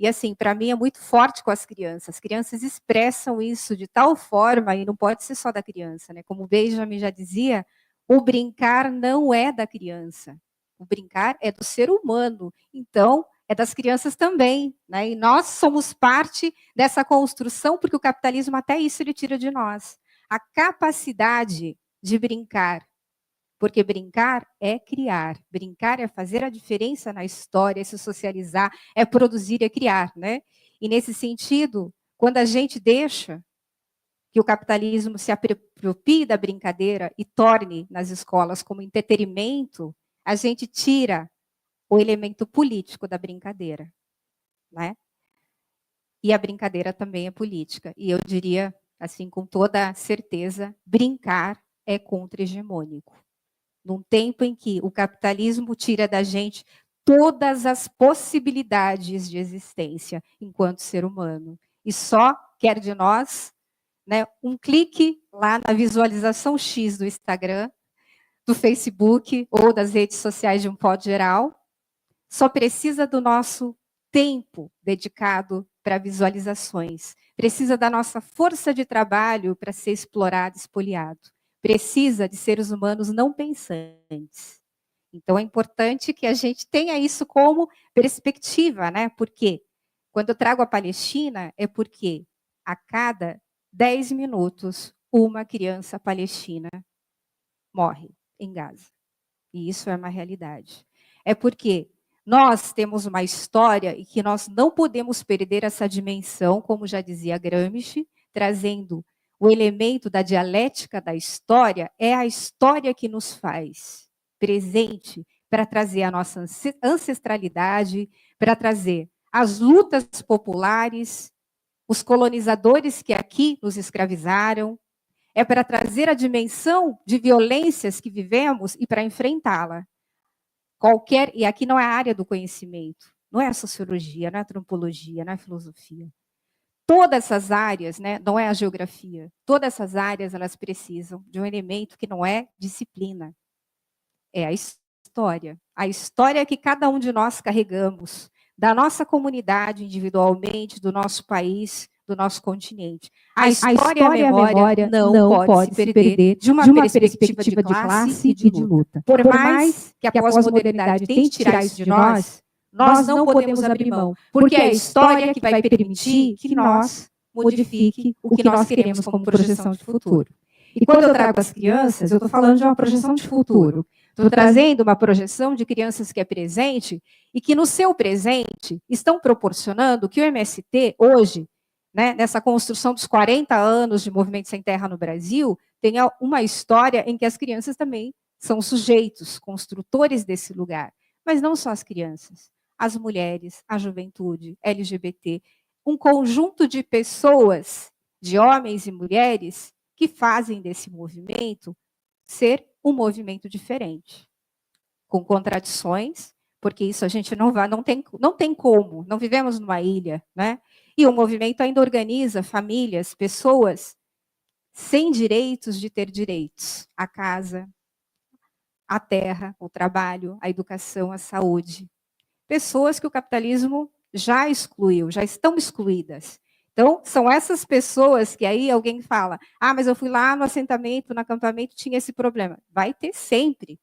Speaker 6: assim, para mim é muito forte com as crianças. As crianças expressam isso de tal forma, e não pode ser só da criança, né? Como o Benjamin já dizia, o brincar não é da criança. O brincar é do ser humano. Então, é das crianças também, né? E nós somos parte dessa construção, porque o capitalismo até isso ele tira de nós. A capacidade de brincar. Porque brincar é criar, brincar é fazer a diferença na história, é se socializar, é produzir, é criar, né? E nesse sentido, quando a gente deixa que o capitalismo se aproprie da brincadeira e torne nas escolas como entretenimento, a gente tira o elemento político da brincadeira, né? E a brincadeira também é política. E eu diria, assim, com toda certeza, brincar é contra-hegemônico. Num tempo em que o capitalismo tira da gente todas as possibilidades de existência enquanto ser humano. E só quer de nós, né, um clique lá na visualização X do Instagram, do Facebook ou das redes sociais de um modo geral, só precisa do nosso tempo dedicado para visualizações. Precisa da nossa força de trabalho para ser explorado, espoliado. Precisa de seres humanos não pensantes. Então, é importante que a gente tenha isso como perspectiva, né? Porque quando eu trago a Palestina, é porque a cada 10 minutos, uma criança palestina morre em Gaza. E isso é uma realidade. É porque nós temos uma história e que nós não podemos perder essa dimensão, como já dizia Gramsci, trazendo o elemento da dialética da história, é a história que nos faz presente para trazer a nossa ancestralidade, para trazer as lutas populares, os colonizadores que aqui nos escravizaram, é para trazer a dimensão de violências que vivemos e para enfrentá-la. E aqui não é a área do conhecimento, não é a sociologia, não é a antropologia, não é a filosofia. Todas essas áreas, né, não é a geografia, todas essas áreas elas precisam de um elemento que não é disciplina, é a história. A história que cada um de nós carregamos, da nossa comunidade individualmente, do nosso país, do nosso continente. A história e a memória não pode se perder de uma perspectiva de classe e de luta. Por mais que a pós-modernidade tente tirar isso de nós não podemos abrir mão, porque é a história que vai permitir que nós modifique o que nós queremos como projeção de futuro. E quando eu trago as crianças, eu estou falando de uma projeção de futuro. Estou trazendo uma projeção de crianças que é presente e que no seu presente estão proporcionando que o MST hoje, né, nessa construção dos 40 anos de Movimento Sem Terra no Brasil, tenha uma história em que as crianças também são sujeitos, construtores desse lugar. Mas não só as crianças, as mulheres, a juventude, LGBT, um conjunto de pessoas, de homens e mulheres, que fazem desse movimento ser um movimento diferente, com contradições, porque isso a gente não tem como, não vivemos numa ilha, né? E o movimento ainda organiza famílias, pessoas sem direitos de ter direitos, a casa, a terra, o trabalho, a educação, a saúde. Pessoas que o capitalismo já excluiu, já estão excluídas. Então, são essas pessoas que aí alguém fala, mas eu fui lá no assentamento, no acampamento, tinha esse problema. Vai ter sempre,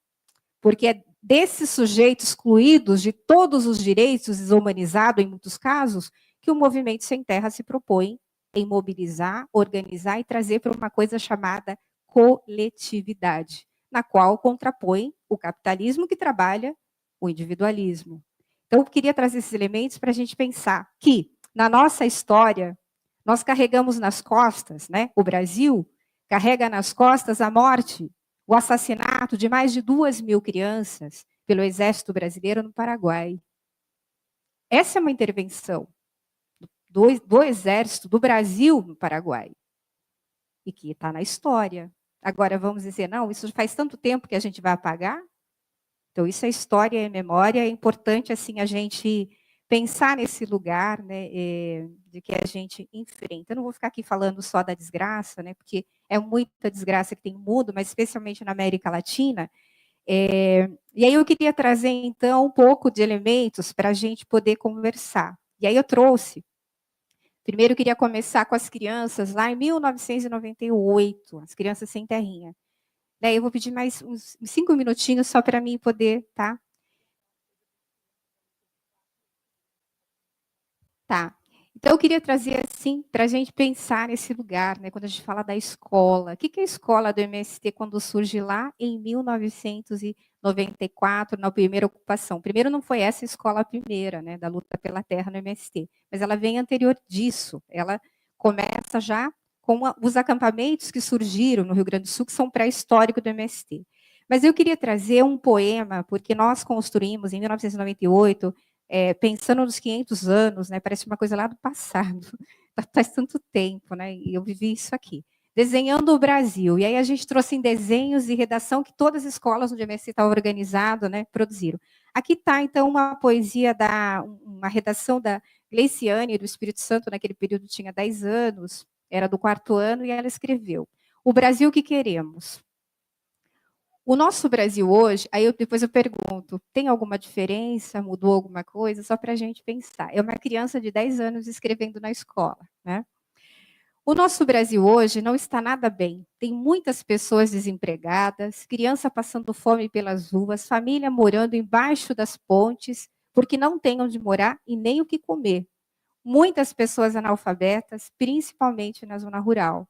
Speaker 6: porque é desses sujeitos excluídos de todos os direitos, desumanizado em muitos casos, que o Movimento Sem Terra se propõe em mobilizar, organizar e trazer para uma coisa chamada coletividade, na qual contrapõe o capitalismo que trabalha o individualismo. Então, eu queria trazer esses elementos para a gente pensar que, na nossa história, nós carregamos nas costas, né? O Brasil carrega nas costas a morte, o assassinato de mais de 2.000 crianças pelo Exército Brasileiro no Paraguai. Essa é uma intervenção do Exército do Brasil no Paraguai, e que está na história. Agora, vamos dizer, não, isso faz tanto tempo que a gente vai apagar? Então, isso é história e memória, é importante assim, a gente pensar nesse lugar, né, de que a gente enfrenta. Eu não vou ficar aqui falando só da desgraça, né, porque é muita desgraça que tem no mundo, mas especialmente na América Latina. E aí eu queria trazer, então, um pouco de elementos para a gente poder conversar. E aí eu trouxe. Primeiro, eu queria começar com as crianças lá em 1998, as crianças sem terrinha. Daí eu vou pedir mais uns 5 minutinhos só para mim poder, tá? Tá. Então, eu queria trazer, assim, para a gente pensar nesse lugar, né? Quando a gente fala da escola. O que é a escola do MST quando surge lá em 1994, na primeira ocupação? Primeiro, não foi essa a escola primeira, né? Da luta pela terra no MST. Mas ela vem anterior disso. Ela começa já com os acampamentos que surgiram no Rio Grande do Sul, que são pré-históricos do MST. Mas eu queria trazer um poema, porque nós construímos, em 1998, pensando nos 500 anos, né, parece uma coisa lá do passado, faz tanto tempo, né, e eu vivi isso aqui. Desenhando o Brasil, e aí a gente trouxe em desenhos e redação que todas as escolas onde a MST estava organizado, né, produziram. Aqui está, então, uma poesia, uma redação da Gleiciane, do Espírito Santo, naquele período tinha 10 anos, era do 4º ano, e ela escreveu: o Brasil que queremos. O nosso Brasil hoje, aí depois eu pergunto, tem alguma diferença, mudou alguma coisa? Só para a gente pensar. É uma criança de 10 anos escrevendo na escola, né? O nosso Brasil hoje não está nada bem. Tem muitas pessoas desempregadas, criança passando fome pelas ruas, família morando embaixo das pontes, porque não tem onde morar e nem o que comer. Muitas pessoas analfabetas, principalmente na zona rural.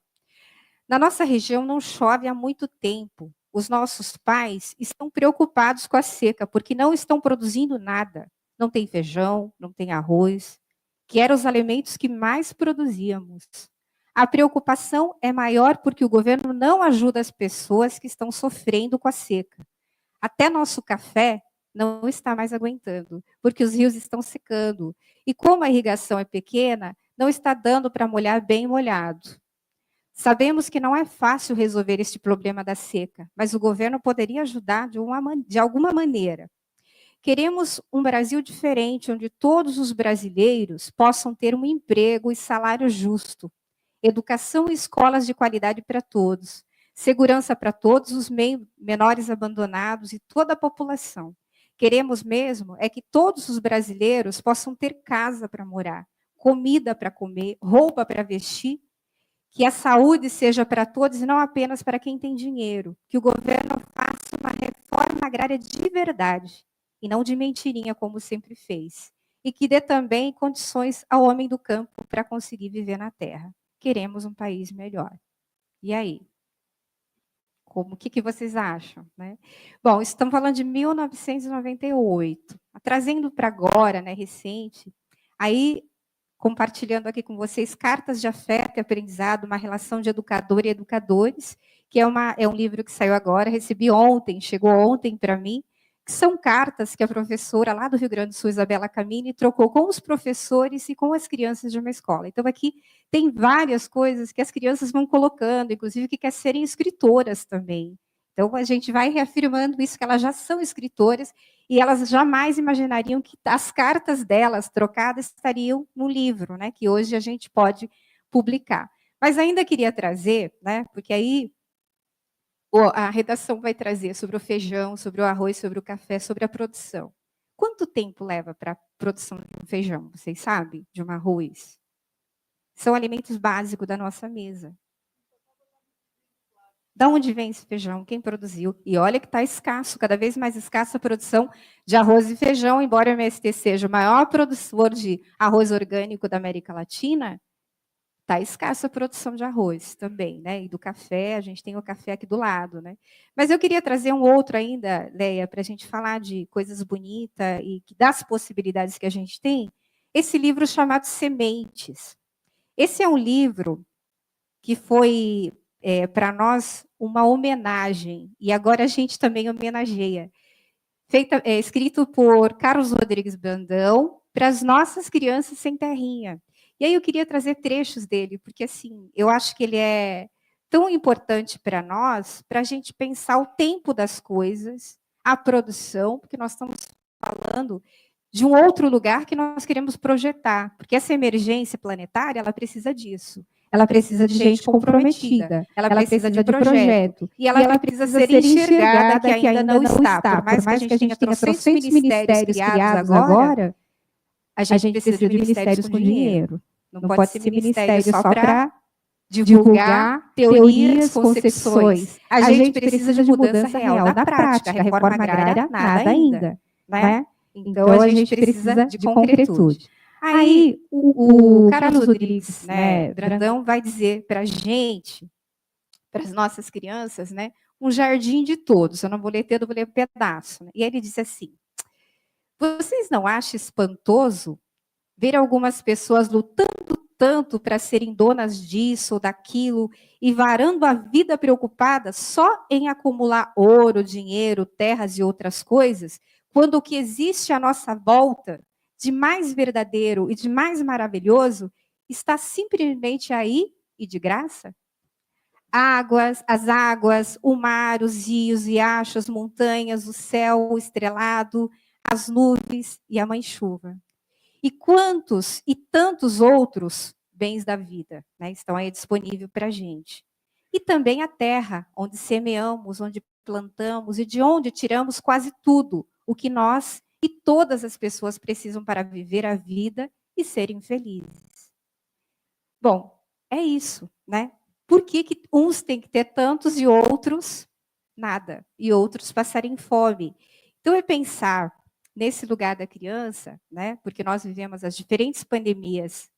Speaker 6: Na nossa região não chove há muito tempo. Os nossos pais estão preocupados com a seca, porque não estão produzindo nada. Não tem feijão, não tem arroz, que eram os alimentos que mais produzíamos. A preocupação é maior porque o governo não ajuda as pessoas que estão sofrendo com a seca. Até nosso café não está mais aguentando, porque os rios estão secando. E como a irrigação é pequena, não está dando para molhar bem molhado. Sabemos que não é fácil resolver este problema da seca, mas o governo poderia ajudar de alguma maneira. Queremos um Brasil diferente, onde todos os brasileiros possam ter um emprego e salário justo, educação e escolas de qualidade para todos, segurança para todos os menores abandonados e toda a população. Queremos mesmo é que todos os brasileiros possam ter casa para morar, comida para comer, roupa para vestir, que a saúde seja para todos e não apenas para quem tem dinheiro, que o governo faça uma reforma agrária de verdade e não de mentirinha, como sempre fez, e que dê também condições ao homem do campo para conseguir viver na terra. Queremos um país melhor. E aí? O que vocês acham? Né? Bom, estamos falando de 1998. Trazendo para agora, né, recente, aí compartilhando aqui com vocês Cartas de Afeto e Aprendizado, uma relação de educador e educadores, que é um livro que saiu agora, recebi ontem, chegou ontem para mim, que são cartas que a professora lá do Rio Grande do Sul, Isabela Camini, trocou com os professores e com as crianças de uma escola. Então, aqui tem várias coisas que as crianças vão colocando, inclusive que querem serem escritoras também. Então, a gente vai reafirmando isso, que elas já são escritoras, e elas jamais imaginariam que as cartas delas trocadas estariam no livro, né, que hoje a gente pode publicar. Mas ainda queria trazer, né, porque aí A redação vai trazer sobre o feijão, sobre o arroz, sobre o café, sobre a produção. Quanto tempo leva para a produção de um feijão? Vocês sabem? De um arroz? São alimentos básicos da nossa mesa. Da onde vem esse feijão? Quem produziu? E olha que está escasso, cada vez mais escassa a produção de arroz e feijão, embora o MST seja o maior produtor de arroz orgânico da América Latina, está escassa a produção de arroz também, né? E do café, a gente tem o café aqui do lado, né? Mas eu queria trazer um outro ainda, Leia, para a gente falar de coisas bonitas e das possibilidades que a gente tem. Esse livro chamado Sementes. Esse é um livro que foi, para nós, uma homenagem, e agora a gente também homenageia. Escrito por Carlos Rodrigues Brandão, para as nossas crianças sem terrinha. E aí eu queria trazer trechos dele, porque assim, eu acho que ele é tão importante para nós, para a gente pensar o tempo das coisas, a produção, porque nós estamos falando de um outro lugar que nós queremos projetar, porque essa emergência planetária, ela precisa disso. Ela precisa de gente comprometida, ela precisa de projeto, e ela precisa ser enxergada que ainda não está. Por mais que a gente tenha trocentos ministérios criados agora, a gente precisa de ministérios com dinheiro. Não pode ser ministério só para divulgar teorias, concepções. A gente precisa de mudança real na prática. A reforma agrária, nada ainda. Né? Então, a gente precisa de concretude. Aí, o Carlos Rodrigues, né, Brandão, vai dizer para a gente, para as nossas crianças, né, um jardim de todos. Eu não vou ler todo, eu vou ler um pedaço. Né? E ele diz assim, vocês não acham espantoso ver algumas pessoas lutando tanto para serem donas disso ou daquilo e varando a vida preocupada só em acumular ouro, dinheiro, terras e outras coisas, quando o que existe à nossa volta de mais verdadeiro e de mais maravilhoso está simplesmente aí e de graça? As águas, o mar, os rios, riachos, as montanhas, o céu estrelado, as nuvens e a mãe-chuva. E quantos e tantos outros bens da vida, né, estão aí disponíveis para a gente. E também a terra, onde semeamos, onde plantamos e de onde tiramos quase tudo o que nós e todas as pessoas precisam para viver a vida e serem felizes. Bom, é isso, né? Por que uns têm que ter tantos e outros nada? E outros passarem fome? Então, é pensar nesse lugar da criança, né? Porque nós vivemos as diferentes pandemias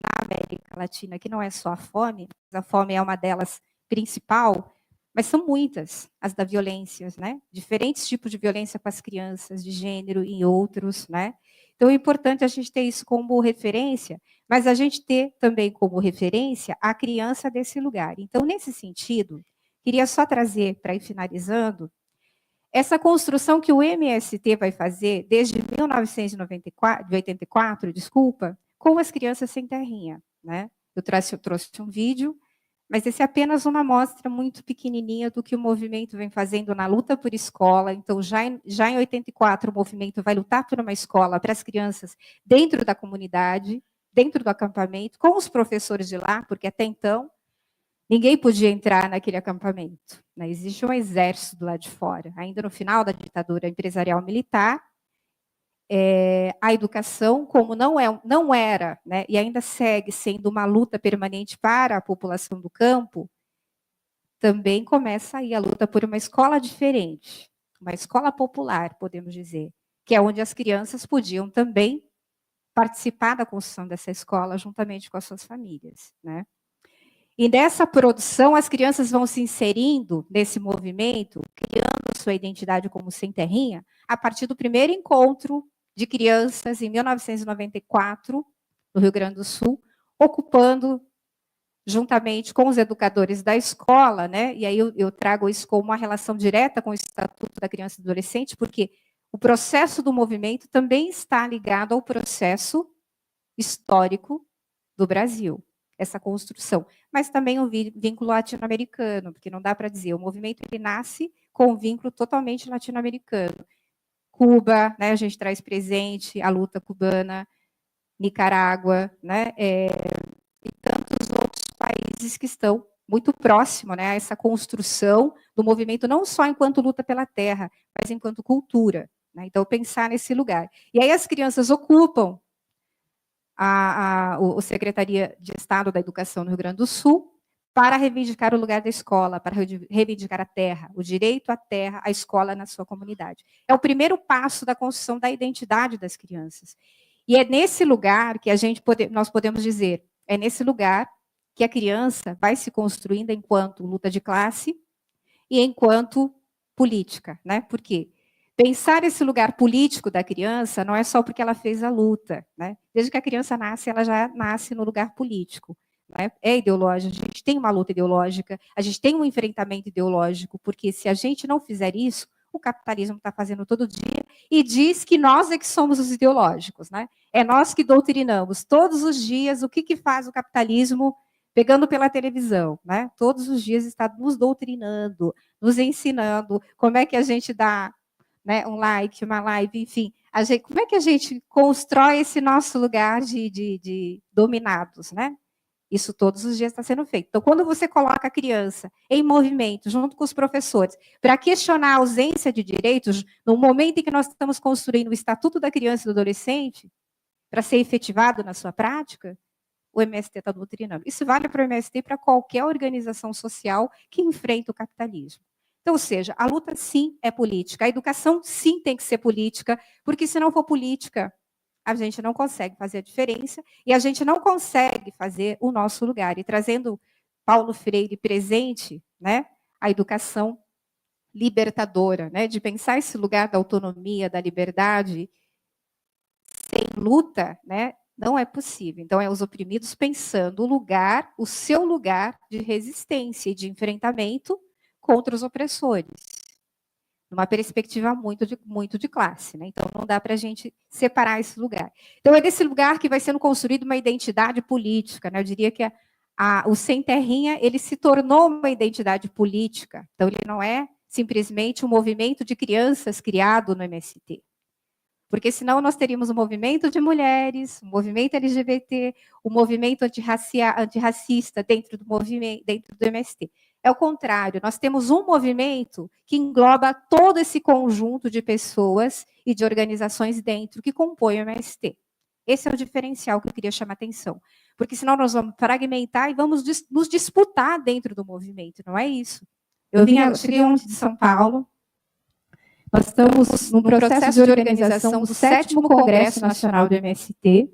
Speaker 6: na América Latina, que não é só a fome é uma delas principal, mas são muitas as da violência, né? Diferentes tipos de violência com as crianças, de gênero e outros, né? Então é importante a gente ter isso como referência, mas a gente ter também como referência a criança desse lugar. Então, nesse sentido, queria só trazer, para ir finalizando, essa construção que o MST vai fazer desde 1984, com as crianças sem terrinha. Né? Eu trouxe um vídeo, mas esse é apenas uma amostra muito pequenininha do que o movimento vem fazendo na luta por escola. Então, já em 84, o movimento vai lutar por uma escola para as crianças dentro da comunidade, dentro do acampamento, com os professores de lá, porque até então ninguém podia entrar naquele acampamento. Né? Existe um exército do lado de fora. Ainda no final da ditadura empresarial militar, a educação, como não era, né, e ainda segue sendo uma luta permanente para a população do campo, também começa aí a luta por uma escola diferente, uma escola popular, podemos dizer, que é onde as crianças podiam também participar da construção dessa escola juntamente com as suas famílias. Né? E nessa produção, as crianças vão se inserindo nesse movimento, criando sua identidade como sem terrinha, a partir do primeiro encontro de crianças em 1994, no Rio Grande do Sul, ocupando, juntamente com os educadores da escola, né? E aí eu trago isso como uma relação direta com o Estatuto da Criança e do Adolescente, porque o processo do movimento também está ligado ao processo histórico do Brasil, essa construção, mas também um vínculo latino-americano, porque não dá para dizer, o movimento ele nasce com um vínculo totalmente latino-americano. Cuba, né, a gente traz presente a luta cubana, Nicarágua, né, e tantos outros países que estão muito próximo, né, a essa construção do movimento, não só enquanto luta pela terra, mas enquanto cultura, né? Então, pensar nesse lugar. E aí as crianças ocupam a Secretaria de Estado da Educação no Rio Grande do Sul para reivindicar o lugar da escola, para reivindicar a terra, o direito à terra, à escola na sua comunidade. É o primeiro passo da construção da identidade das crianças. E é nesse lugar que nós podemos dizer, é nesse lugar que a criança vai se construindo enquanto luta de classe e enquanto política, né? Por quê? Pensar esse lugar político da criança não é só porque ela fez a luta, né? Desde que a criança nasce, ela já nasce no lugar político, né? É ideológico, a gente tem uma luta ideológica, a gente tem um enfrentamento ideológico, porque se a gente não fizer isso, o capitalismo está fazendo todo dia e diz que nós é que somos os ideológicos, né? É nós que doutrinamos todos os dias. O que faz o capitalismo pegando pela televisão, né? Todos os dias está nos doutrinando, nos ensinando como é que a gente dá, né, um like, uma live, enfim, como é que a gente constrói esse nosso lugar de dominados, né? Isso todos os dias está sendo feito. Então, quando você coloca a criança em movimento, junto com os professores, para questionar a ausência de direitos, no momento em que nós estamos construindo o Estatuto da Criança e do Adolescente, para ser efetivado na sua prática, o MST está doutrinando. Isso vale para o MST e para qualquer organização social que enfrenta o capitalismo. Então, ou seja, a luta, sim, é política. A educação, sim, tem que ser política, porque se não for política, a gente não consegue fazer a diferença e a gente não consegue fazer o nosso lugar. E trazendo Paulo Freire presente, né, a educação libertadora, né, de pensar esse lugar da autonomia, da liberdade, sem luta, né, não é possível. Então, é os oprimidos pensando o seu lugar de resistência e de enfrentamento contra os opressores, numa perspectiva muito de classe, né? Então, não dá para a gente separar esse lugar. Então, é desse lugar que vai sendo construída uma identidade política, né? Eu diria que o Sem Terrinha, ele se tornou uma identidade política. Então, ele não é simplesmente um movimento de crianças criado no MST. Porque, senão, nós teríamos um movimento de mulheres, um movimento LGBT, um movimento antirracista dentro do MST. É o contrário, nós temos um movimento que engloba todo esse conjunto de pessoas e de organizações dentro que compõem o MST. Esse é o diferencial que eu queria chamar a atenção. Porque senão nós vamos fragmentar e vamos nos disputar dentro do movimento, não é isso. Eu cheguei ontem de São Paulo, nós estamos no processo de organização do 7º Congresso Nacional do MST,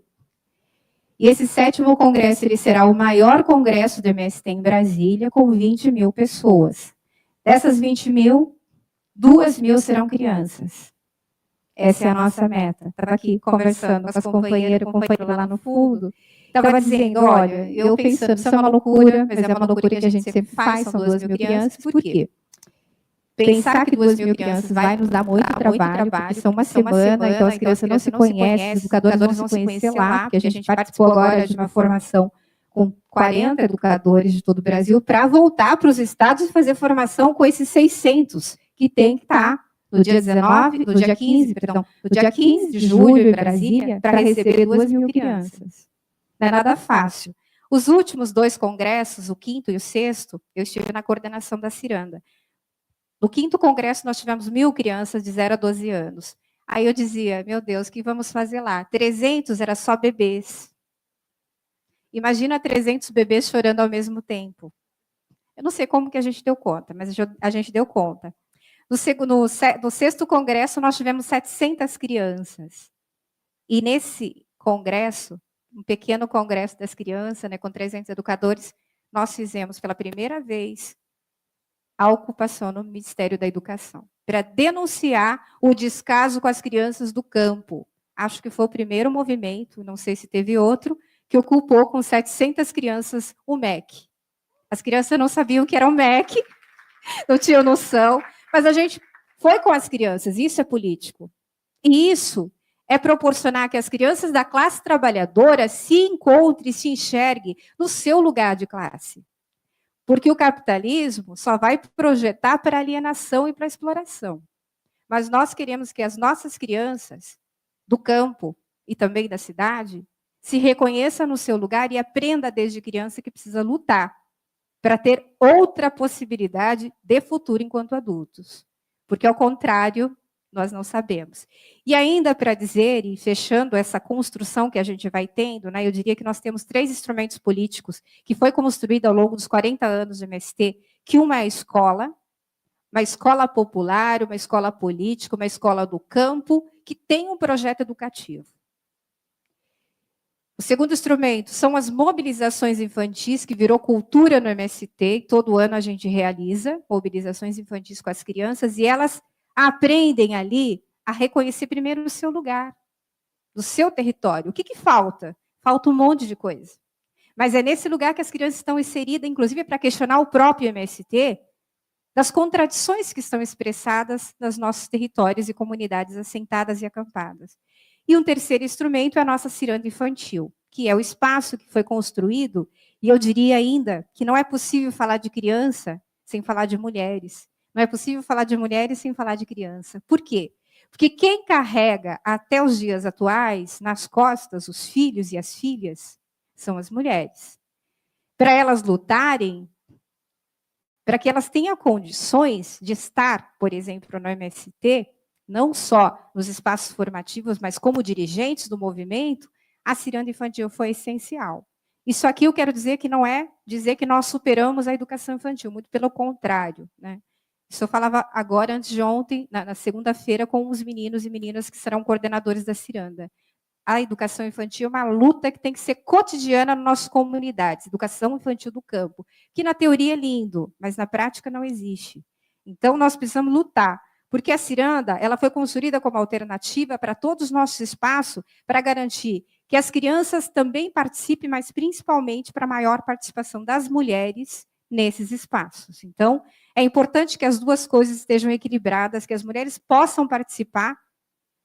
Speaker 6: e esse 7º congresso ele será o maior congresso do MST em Brasília, com 20 mil pessoas. Dessas 20 mil, 2 mil serão crianças. Essa é a nossa meta. Estava aqui conversando com as companheiras, com o companheiro lá no fundo, estava dizendo, olha, eu pensando, isso é uma loucura, mas é uma loucura que a gente sempre faz, são 2 mil crianças, por quê? Pensar que 2 mil crianças vai nos dar muito trabalho, porque são uma semana, então as crianças não se conhecem, os educadores vão se conhecer lá, porque a gente participou agora de uma formação com 40 educadores de todo o Brasil, para voltar para os estados e fazer formação com esses 600, que tem que estar no dia 15 de julho em Brasília, para receber 2 mil crianças. Não é nada fácil. Os últimos 2 congressos, o 5º e o 6º, eu estive na coordenação da Ciranda. No 5º congresso, nós tivemos 1.000 crianças de 0 a 12 anos. Aí eu dizia, meu Deus, o que vamos fazer lá? 300 era só bebês. Imagina 300 bebês chorando ao mesmo tempo. Eu não sei como que a gente deu conta, mas a gente deu conta. No 6º congresso, nós tivemos 700 crianças. E nesse congresso, um pequeno congresso das crianças, né, com 300 educadores, nós fizemos pela primeira vez a ocupação no Ministério da Educação, para denunciar o descaso com as crianças do campo. Acho que foi o primeiro movimento, não sei se teve outro, que ocupou com 700 crianças o MEC. As crianças não sabiam o que era o MEC, não tinham noção, mas a gente foi com as crianças, isso é político. E isso é proporcionar que as crianças da classe trabalhadora se encontrem, se enxerguem no seu lugar de classe. Porque o capitalismo só vai projetar para alienação e para exploração. Mas nós queremos que as nossas crianças do campo e também da cidade se reconheçam no seu lugar e aprenda desde criança que precisa lutar para ter outra possibilidade de futuro enquanto adultos. Porque, ao contrário, nós não sabemos. E ainda para dizer, e fechando essa construção que a gente vai tendo, né, eu diria que nós temos 3 instrumentos políticos que foi construído ao longo dos 40 anos de MST, que uma é a escola, uma escola popular, uma escola política, uma escola do campo, que tem um projeto educativo. O segundo instrumento são as mobilizações infantis, que virou cultura no MST, e todo ano a gente realiza mobilizações infantis com as crianças, e elas aprendem ali a reconhecer primeiro o seu lugar, do seu território. O que falta? Falta um monte de coisa. Mas é nesse lugar que as crianças estão inseridas, inclusive para questionar o próprio MST, das contradições que estão expressadas nos nossos territórios e comunidades assentadas e acampadas. E um terceiro instrumento é a nossa ciranda infantil, que é o espaço que foi construído, e eu diria ainda que não é possível falar de criança sem falar de mulheres. Não é possível falar de mulheres sem falar de criança. Por quê? Porque quem carrega até os dias atuais, nas costas, os filhos e as filhas, são as mulheres. Para elas lutarem, para que elas tenham condições de estar, por exemplo, no MST, não só nos espaços formativos, mas como dirigentes do movimento, a ciranda infantil foi essencial. Isso aqui eu quero dizer que não é dizer que nós superamos a educação infantil, muito pelo contrário, né? Isso eu falava agora, antes de ontem, na segunda-feira, com os meninos e meninas que serão coordenadores da ciranda. A educação infantil é uma luta que tem que ser cotidiana nas nossas comunidades, educação infantil do campo, que na teoria é lindo, mas na prática não existe. Então, nós precisamos lutar, porque a ciranda ela foi construída como alternativa para todos os nossos espaços, para garantir que as crianças também participem, mas principalmente para a maior participação das mulheres nesses espaços. Então, é importante que as duas coisas estejam equilibradas, que as mulheres possam participar,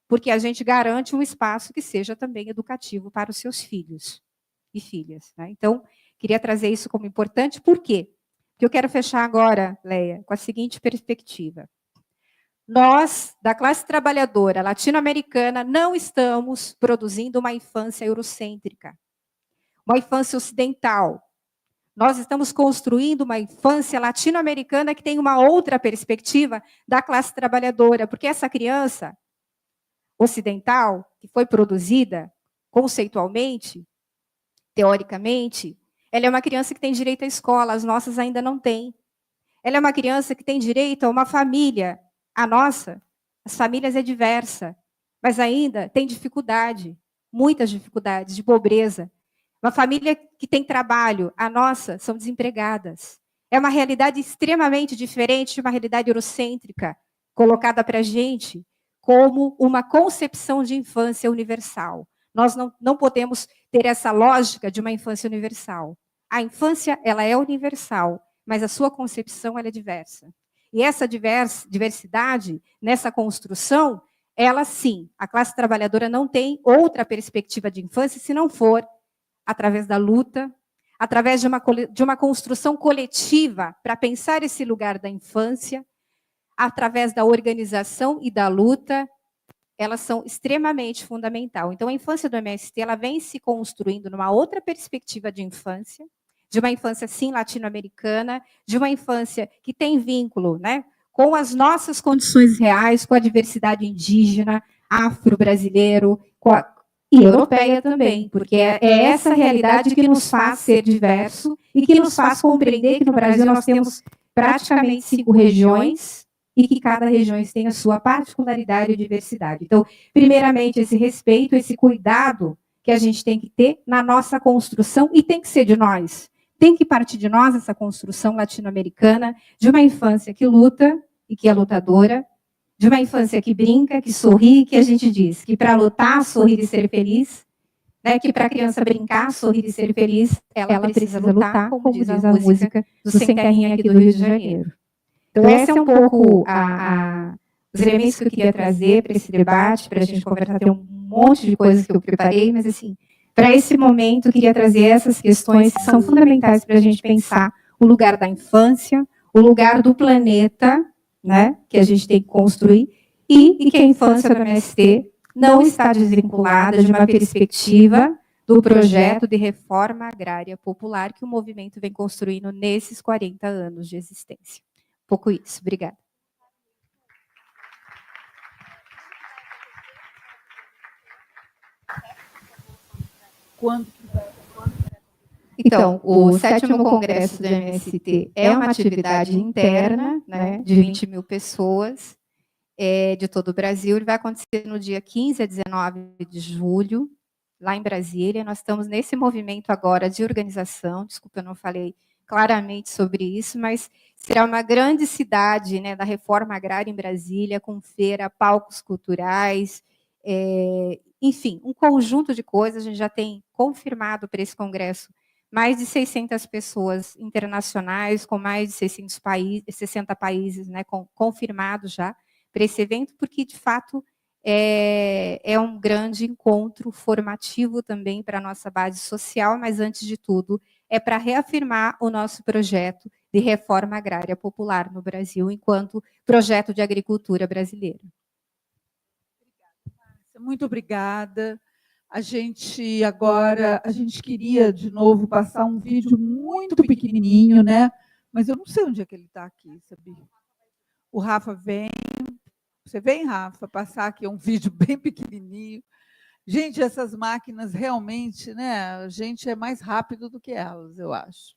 Speaker 6: porque a gente garante um espaço que seja também educativo para os seus filhos e filhas, né? Então, queria trazer isso como importante. Por quê? Porque eu quero fechar agora, Leia, com a seguinte perspectiva. Nós, da classe trabalhadora latino-americana, não estamos produzindo uma infância eurocêntrica, uma infância ocidental. Nós estamos construindo uma infância latino-americana que tem uma outra perspectiva da classe trabalhadora, porque essa criança ocidental, que foi produzida conceitualmente, teoricamente, ela é uma criança que tem direito à escola, as nossas ainda não têm. Ela é uma criança que tem direito a uma família. A nossa, as famílias é diversa, mas ainda tem dificuldade, muitas dificuldades de pobreza. Uma família que tem trabalho, a nossa, são desempregadas. É uma realidade extremamente diferente de uma realidade eurocêntrica, colocada para a gente como uma concepção de infância universal. Nós não podemos ter essa lógica de uma infância universal. A infância ela é universal, mas a sua concepção ela é diversa. E essa diversidade, nessa construção, ela sim, a classe trabalhadora não tem outra perspectiva de infância se não for através da luta, através de uma construção coletiva para pensar esse lugar da infância, através da organização e da luta, elas são extremamente fundamentais. Então, a infância do MST ela vem se construindo numa outra perspectiva de infância, de uma infância, sim, latino-americana, de uma infância que tem vínculo, né, com as nossas condições reais, com a diversidade indígena, afro-brasileiro, e europeia também, porque é essa realidade que nos faz ser diverso e que nos faz compreender que no Brasil nós temos praticamente 5 regiões e que cada região tem a sua particularidade e diversidade. Então, primeiramente, esse respeito, esse cuidado que a gente tem que ter na nossa construção, e tem que ser de nós. Tem que partir de nós essa construção latino-americana, de uma infância que luta e que é lutadora, de uma infância que brinca, que sorri, que a gente diz que para lutar, sorrir e ser feliz, né, que para a criança brincar, sorrir e ser feliz, ela precisa lutar, como diz a música do Sem Terrinha aqui do Rio de Janeiro. Então, esse é um pouco os elementos que eu queria trazer para esse debate, para a gente conversar, tem um monte de coisas que eu preparei, mas assim, para esse momento, eu queria trazer essas questões que são fundamentais para a gente pensar o lugar da infância, o lugar do planeta, né, que a gente tem que construir, e que a infância do MST não está desvinculada de uma perspectiva do projeto de reforma agrária popular que o movimento vem construindo nesses 40 anos de existência. Um pouco isso. Obrigada. Então, o 7º Congresso do MST é uma atividade interna, né, de 20 mil pessoas, de todo o Brasil. Ele vai acontecer no dia 15 a 19 de julho, lá em Brasília. Nós estamos nesse movimento agora de organização. Desculpa, eu não falei claramente sobre isso, mas será uma grande cidade, né, da reforma agrária em Brasília, com feira, palcos culturais, enfim, um conjunto de coisas. A gente já tem confirmado para esse congresso mais de 600 pessoas internacionais, com mais de 60 países, né, confirmados já para esse evento, porque, de fato, é um grande encontro formativo também para a nossa base social, mas, antes de tudo, é para reafirmar o nosso projeto de reforma agrária popular no Brasil, enquanto projeto de agricultura brasileira.
Speaker 1: Muito obrigada. A gente queria, de novo, passar um vídeo muito pequenininho, né? Mas eu não sei onde é que ele está aqui, sabia? O Rafa vem. Você vem, Rafa, passar aqui um vídeo bem pequenininho. Gente, essas máquinas realmente, né? A gente é mais rápido do que elas, eu acho.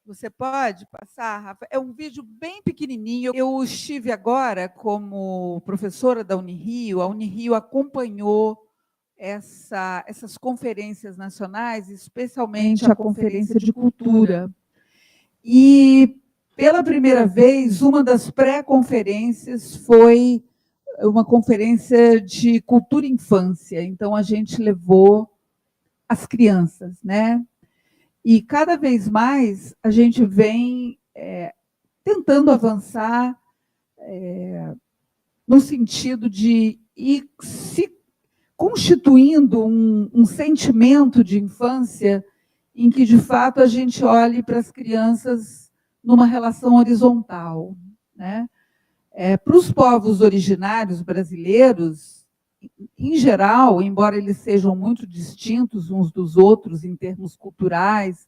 Speaker 1: Você pode passar, Rafa? É um vídeo bem pequenininho. Eu estive agora como professora da Unirio. A Unirio acompanhou essas conferências nacionais, especialmente a Conferência de Cultura. E, pela primeira vez, uma das pré-conferências foi uma conferência de cultura e infância. Então, a gente levou as crianças, né? E, cada vez mais, a gente vem tentando avançar no sentido de ir se constituindo um sentimento de infância em que, de fato, a gente olhe para as crianças numa relação horizontal, né? Para os povos originários brasileiros, em geral, embora eles sejam muito distintos uns dos outros em termos culturais,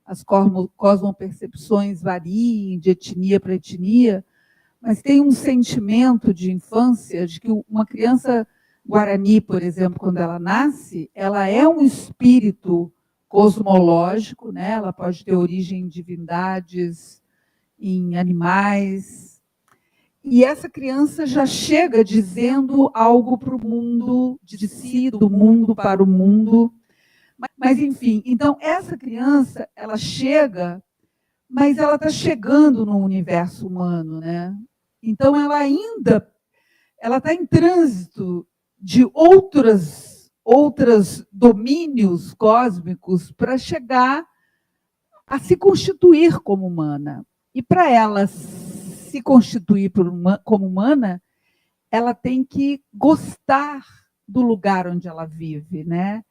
Speaker 1: as cosmopercepções variem de etnia para etnia, mas tem um sentimento de infância de que uma criança guarani, por exemplo, quando ela nasce, ela é um espírito cosmológico, né? Ela pode ter origem em divindades, em animais, e essa criança já chega dizendo algo para o mundo, de si, do mundo para o mundo. Mas, enfim, então, essa criança, ela chega, mas ela está chegando no universo humano, né? Então, ela está em trânsito de outros domínios cósmicos para chegar a se constituir como humana. E, para ela se constituir como humana, ela tem que gostar do lugar onde ela vive, né?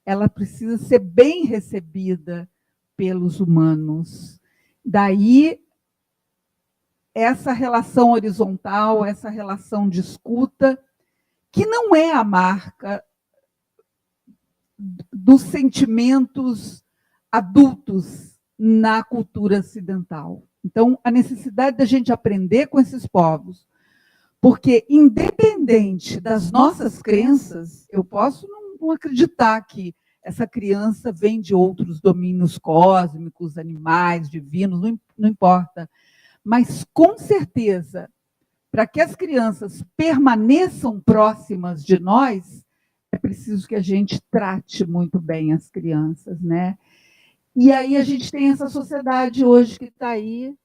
Speaker 1: Ela precisa ser bem recebida pelos humanos. Daí, essa relação horizontal, essa relação de escuta, que não é a marca dos sentimentos adultos na cultura ocidental. Então, a necessidade da gente aprender com esses povos, porque, independente das nossas crenças, eu posso não acreditar que essa criança vem de outros domínios cósmicos, animais, divinos, não importa. Mas, com certeza, para que as crianças permaneçam próximas de nós, é preciso que a gente trate muito bem as crianças, né? E aí a gente tem essa sociedade hoje que está aí,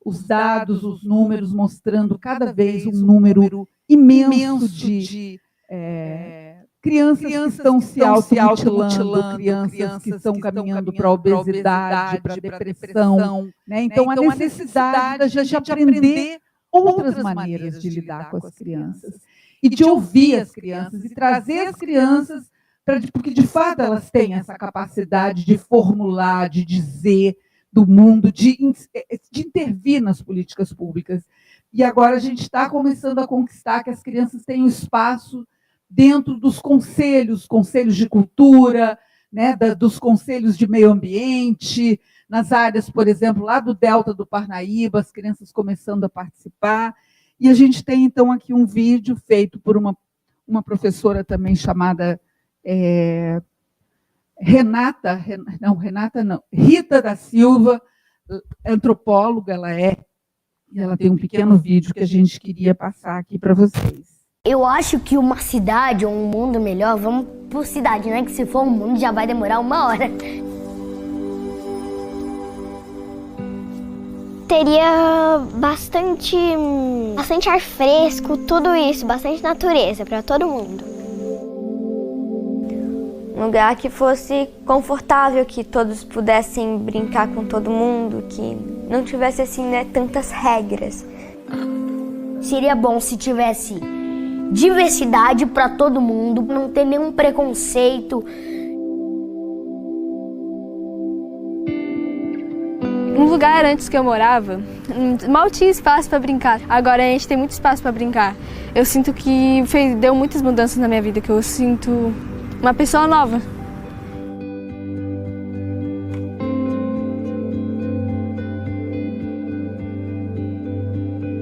Speaker 1: os dados, os números mostrando cada vez um número imenso de crianças que estão se automutilando, crianças que estão caminhando para a obesidade, para a depressão, né? Então, a necessidade da gente aprender outras maneiras de lidar com as crianças e de ouvir as crianças e trazer as crianças, porque, de fato, elas têm essa capacidade de formular, de dizer do mundo, de intervir nas políticas públicas. E agora a gente está começando a conquistar que as crianças tenham espaço dentro dos conselhos de cultura, né, dos conselhos de meio ambiente, nas áreas, por exemplo, lá do Delta do Parnaíba, as crianças começando a participar. E a gente tem, então, aqui um vídeo feito por uma professora também chamada Rita da Silva, antropóloga ela é, e ela tem um pequeno vídeo que a gente queria passar aqui para vocês.
Speaker 8: Eu acho que uma cidade ou um mundo melhor, vamos por cidade, né? Que se for um mundo já vai demorar 1 hora. Teria bastante ar fresco, tudo isso, bastante natureza para todo mundo. Um lugar que fosse confortável, que todos pudessem brincar com todo mundo, que não tivesse assim, né, tantas regras. Seria bom se tivesse diversidade para todo mundo, não ter nenhum preconceito.
Speaker 9: No lugar antes que eu morava, mal tinha espaço para brincar. Agora a gente tem muito espaço para brincar. Eu sinto que deu muitas mudanças na minha vida, que eu sinto uma pessoa nova.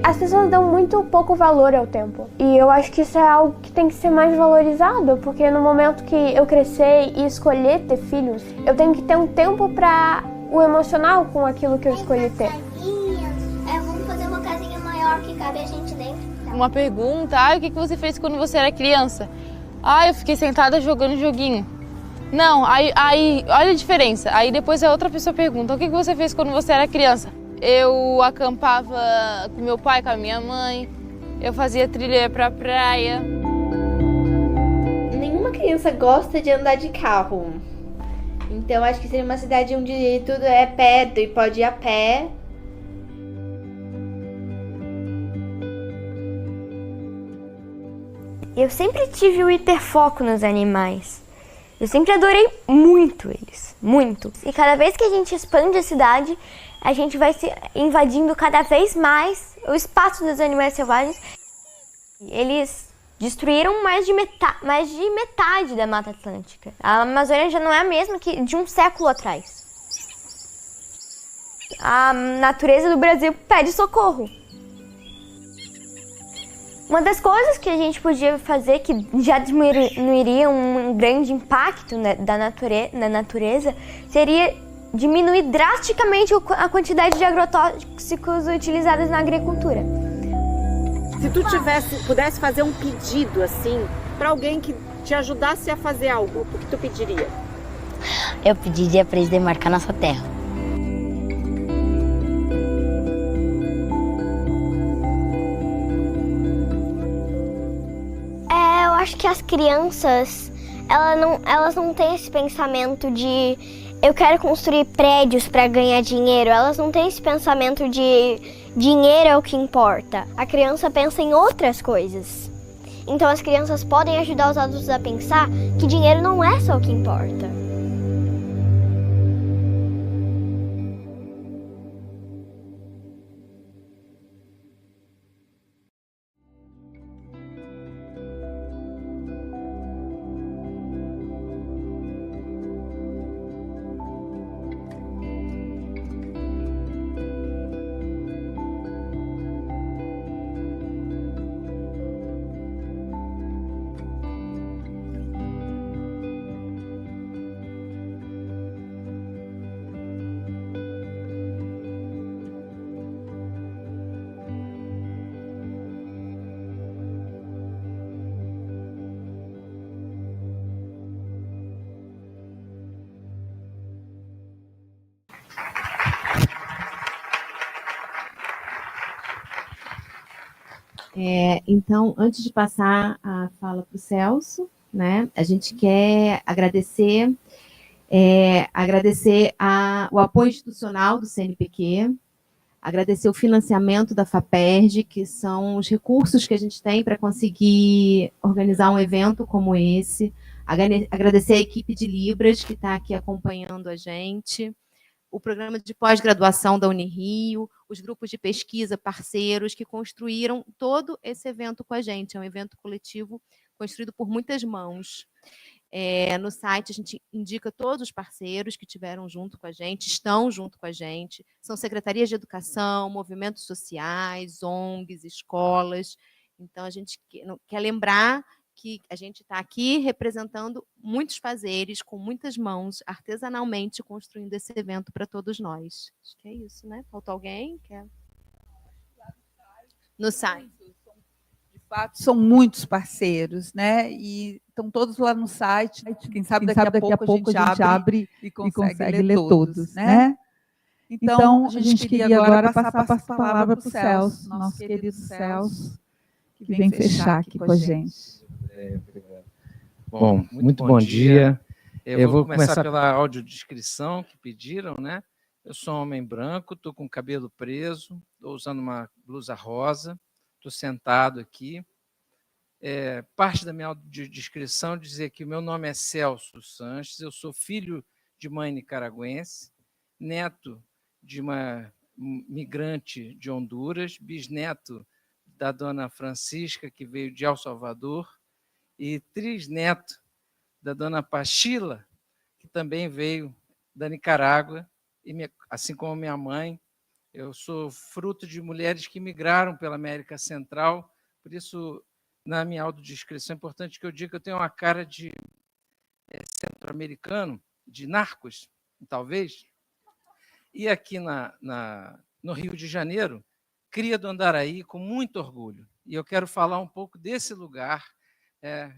Speaker 10: As pessoas dão muito pouco valor ao tempo. E eu acho que isso é algo que tem que ser mais valorizado, porque no momento que eu crescer e escolher ter filhos, eu tenho que ter um tempo para o emocional com aquilo que eu escolhi ter.
Speaker 7: Vamos fazer uma casinha maior que cabe a gente dentro.
Speaker 11: Uma pergunta, o que você fez quando você era criança? Eu fiquei sentada jogando joguinho. Não, aí olha a diferença. Aí depois a outra pessoa pergunta, o que você fez quando você era criança? Eu acampava com meu pai, com a minha mãe. Eu fazia trilha pra praia.
Speaker 12: Nenhuma criança gosta de andar de carro. Então acho que seria uma cidade onde tudo é perto e pode ir a pé.
Speaker 8: Eu sempre tive o hiperfoco nos animais. Eu sempre adorei muito eles, muito. E cada vez que a gente expande a cidade, a gente vai se invadindo cada vez mais o espaço dos animais selvagens. Eles destruíram mais de metade da Mata Atlântica. A Amazônia já não é a mesma que de um século atrás. A natureza do Brasil pede socorro. Uma das coisas que a gente podia fazer que já diminuiria um grande impacto, né, na natureza seria diminuir drasticamente a quantidade de agrotóxicos utilizados na agricultura.
Speaker 13: Se tu pudesse fazer um pedido assim para alguém que te ajudasse a fazer algo, o que tu pediria?
Speaker 8: Eu pediria para eles demarcar nossa terra. Eu acho que as crianças, elas não têm esse pensamento de eu quero construir prédios para ganhar dinheiro. Elas não têm esse pensamento de dinheiro é o que importa. A criança pensa em outras coisas. Então as crianças podem ajudar os adultos a pensar que dinheiro não é só o que importa.
Speaker 4: Então, antes de passar a fala para o Celso, né, a gente quer agradecer o apoio institucional do CNPq, agradecer o financiamento da FAPERJ, que são os recursos que a gente tem para conseguir organizar um evento como esse, agradecer a equipe de Libras que está aqui acompanhando a gente, o programa de pós-graduação da Unirio, os grupos de pesquisa parceiros que construíram todo esse evento com a gente. É um evento coletivo construído por muitas mãos. No site a gente indica todos os parceiros que estiveram junto com a gente, estão junto com a gente, são secretarias de educação, movimentos sociais, ONGs, escolas. Então, a gente quer lembrar que a gente está aqui representando muitos fazeres, com muitas mãos, artesanalmente construindo esse evento para todos nós. Acho que é isso, né? Faltou alguém? No site.
Speaker 1: De fato, são muitos parceiros, né? E estão todos lá no site. Quem sabe daqui a pouco a gente abre e consegue ler todos, né? Então, a gente queria agora passar a palavra para o Celso, nosso querido Celso, que vem fechar aqui com a gente.
Speaker 14: Bom, muito bom dia. Eu vou começar pela audiodescrição que pediram, né? Eu sou um homem branco, estou com o cabelo preso, estou usando uma blusa rosa, estou sentado aqui. Parte da minha audiodescrição dizer que o meu nome é Celso Sanches, eu sou filho de mãe nicaragüense, neto de uma migrante de Honduras, bisneto da dona Francisca, que veio de El Salvador, e trisneto da dona Pachila, que também veio da Nicarágua, e assim como minha mãe, eu sou fruto de mulheres que migraram pela América Central, por isso, na minha audiodescrição, é importante que eu diga que eu tenho uma cara de centro-americano, de narcos, talvez, e aqui no Rio de Janeiro, cria do Andaraí com muito orgulho, e eu quero falar um pouco desse lugar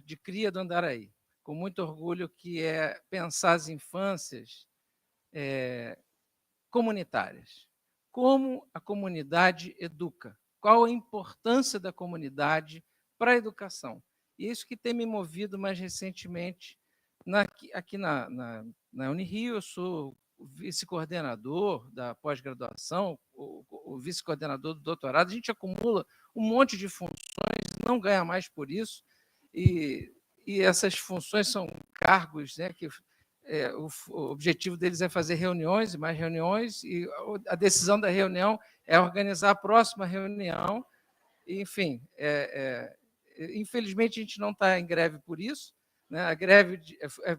Speaker 14: de cria do Andaraí, com muito orgulho, que é pensar as infâncias comunitárias. Como a comunidade educa? Qual a importância da comunidade para a educação? E isso que tem me movido mais recentemente aqui na Unirio. Eu sou o vice-coordenador da pós-graduação, o vice-coordenador do doutorado. A gente acumula um monte de funções, não ganha mais por isso, e essas funções são cargos, né, que o objetivo deles é fazer reuniões e mais reuniões, e a decisão da reunião é organizar a próxima reunião. Enfim, infelizmente a gente não está em greve por isso, né? A greve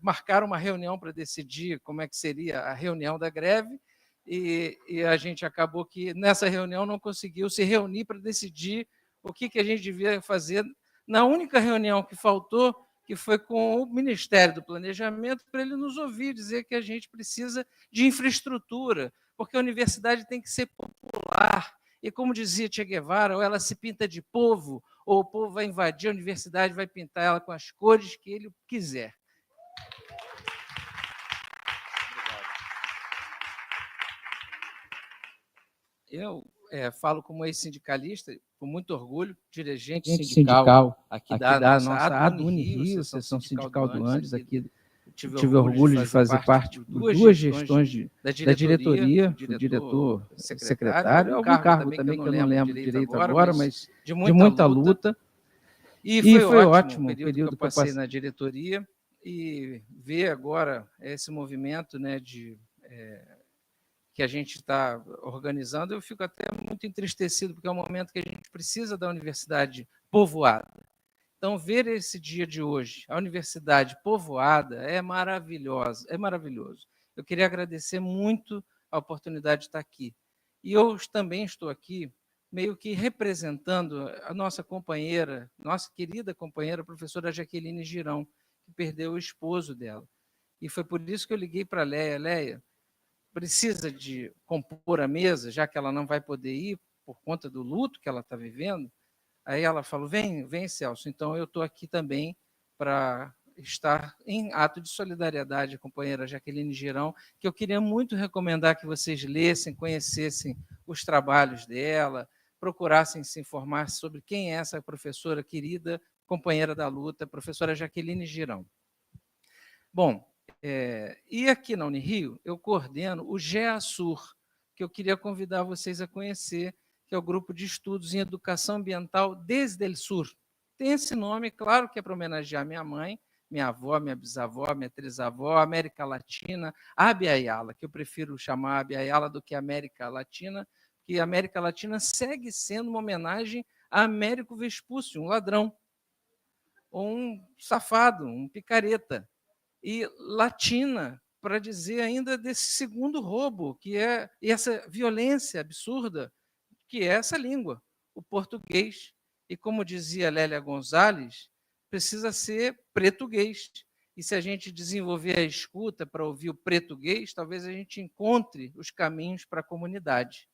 Speaker 14: marcaram uma reunião para decidir como é que seria a reunião da greve, e a gente acabou que nessa reunião não conseguiu se reunir para decidir o que a gente devia fazer na única reunião que faltou, que foi com o Ministério do Planejamento, para ele nos ouvir dizer que a gente precisa de infraestrutura, porque a universidade tem que ser popular. E como dizia Che Guevara, ou ela se pinta de povo, ou o povo vai invadir a universidade, vai pintar ela com as cores que ele quiser. Eu falo como ex-sindicalista, com muito orgulho, dirigente sindical aqui da nossa Unirio, Seção Sindical do Andes. Aqui tive orgulho de fazer parte de duas gestões da diretoria, do diretor secretário, algum cargo também que eu não lembro direito agora, mas de muita luta. E foi ótimo o período que eu passei na diretoria, e ver agora esse movimento, né, que a gente está organizando, eu fico até muito entristecido, porque é um momento que a gente precisa da universidade povoada. Então, ver esse dia de hoje, a universidade povoada, é maravilhoso, é maravilhoso. Eu queria agradecer muito a oportunidade de estar aqui. E eu também estou aqui meio que representando a nossa companheira, nossa querida companheira, a professora Jaqueline Girão, que perdeu o esposo dela. E foi por isso que eu liguei para a Leia. Leia, precisa de compor a mesa, já que ela não vai poder ir por conta do luto que ela está vivendo. Aí ela falou, vem, Celso. Então, eu estou aqui também para estar em ato de solidariedade à companheira Jaqueline Girão, que eu queria muito recomendar que vocês lessem, conhecessem os trabalhos dela, procurassem se informar sobre quem é essa professora querida, companheira da luta, professora Jaqueline Girão. Bom, e aqui na Unirio, eu coordeno o GEASUR, que eu queria convidar vocês a conhecer, que é o Grupo de Estudos em Educação Ambiental Desde el Sur. Tem esse nome, claro que é para homenagear minha mãe, minha avó, minha bisavó, minha trisavó, América Latina, Abya Yala, que eu prefiro chamar Abya Yala do que América Latina, porque a América Latina segue sendo uma homenagem a Américo Vespucci, um ladrão. ou um safado, um picareta, e latina para dizer ainda desse segundo roubo, que é essa violência absurda, que é essa língua, o português. E como dizia Lélia Gonzalez, precisa ser pretuguês. E se a gente desenvolver a escuta para ouvir o pretuguês, talvez a gente encontre os caminhos para a comunidade.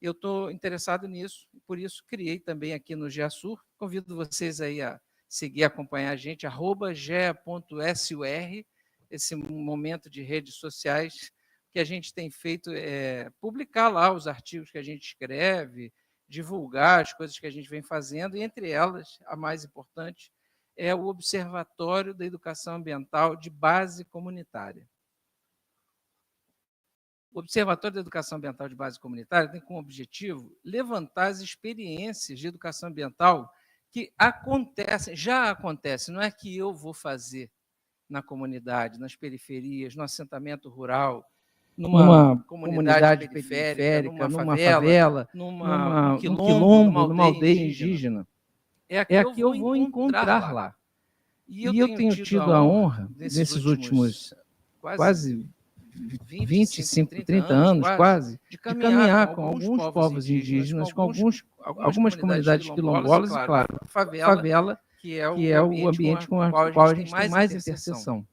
Speaker 14: Eu estou interessado nisso, por isso criei também aqui no GEASUR. Convido vocês aí a seguir, acompanhar a gente, @gea.sur, esse momento de redes sociais que a gente tem feito publicar lá os artigos que a gente escreve, divulgar as coisas que a gente vem fazendo, e entre elas, a mais importante, é o Observatório da Educação Ambiental de Base Comunitária. O Observatório da Educação Ambiental de Base Comunitária tem como objetivo levantar as experiências de educação ambiental que já acontecem, não é que eu vou fazer na comunidade, nas periferias, no assentamento rural, numa comunidade periférica, numa favela, num quilombo, numa aldeia indígena. É a que eu vou encontrar lá. E eu tenho tido a honra, nesses últimos quase 25, 30 anos, quase, de caminhar com alguns povos indígenas, com algumas comunidades quilombolas, e, claro, a favela, que é o ambiente com o qual a gente tem mais interseção.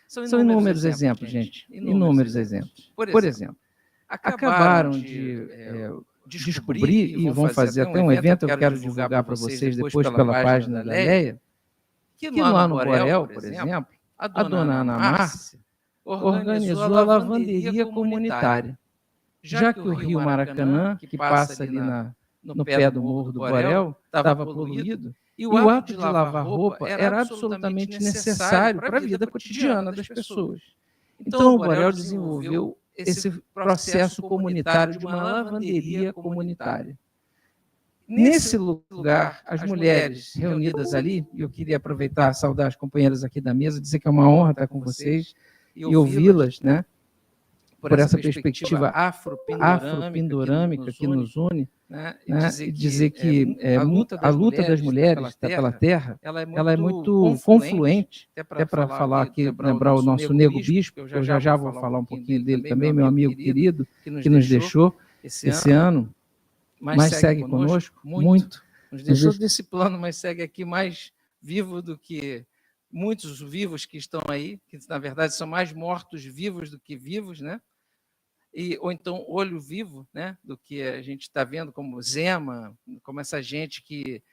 Speaker 14: São inúmeros exemplos, gente, inúmeros exemplos. Por exemplo, acabaram de descobrir, e vão fazer até um evento, eu quero divulgar para vocês depois pela página da Leia, que lá no Borel, por exemplo, a dona Ana Márcia organizou a lavanderia comunitária. Já que o rio Maracanã, que passa ali no pé do Morro do Borel, estava poluído, e o ato de lavar roupa era absolutamente necessário para a vida cotidiana das pessoas. Então, o Borel desenvolveu esse processo comunitário de uma lavanderia comunitária. Nesse lugar, as mulheres reunidas ali, e eu queria aproveitar, saudar as companheiras aqui da mesa, dizer que é uma honra estar com vocês e ouvi-las, né, por essa perspectiva afropindorâmica que nos une, né, e dizer que a luta das mulheres pela terra, ela é muito confluente, até para falar aqui, lembrar o nosso Nego Bispo, eu já vou falar um pouquinho dele também, meu amigo querido, que nos deixou esse ano, mas segue conosco muito. Nos deixou desse plano, mas segue aqui mais vivo do que muitos vivos que estão aí, que na verdade são mais mortos-vivos do que vivos, né? Ou então olho vivo, né? Do que a gente está vendo como Zema, como essa gente que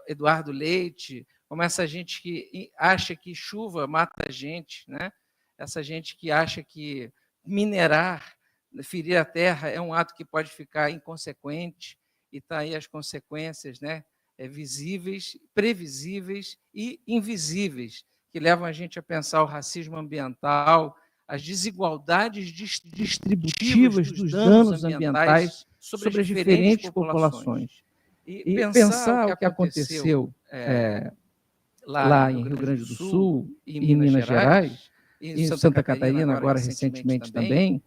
Speaker 14: Eduardo Leite, como essa gente que acha que chuva mata a gente, né? Essa gente que acha que minerar, ferir a terra é um ato que pode ficar inconsequente, e está aí as consequências, né? Visíveis, previsíveis e invisíveis, que levam a gente a pensar o racismo ambiental, as desigualdades distributivas dos danos ambientais sobre as diferentes populações. E pensar o que aconteceu lá em Rio Grande do Sul, e em Minas Gerais, e em Santa Catarina, agora recentemente também,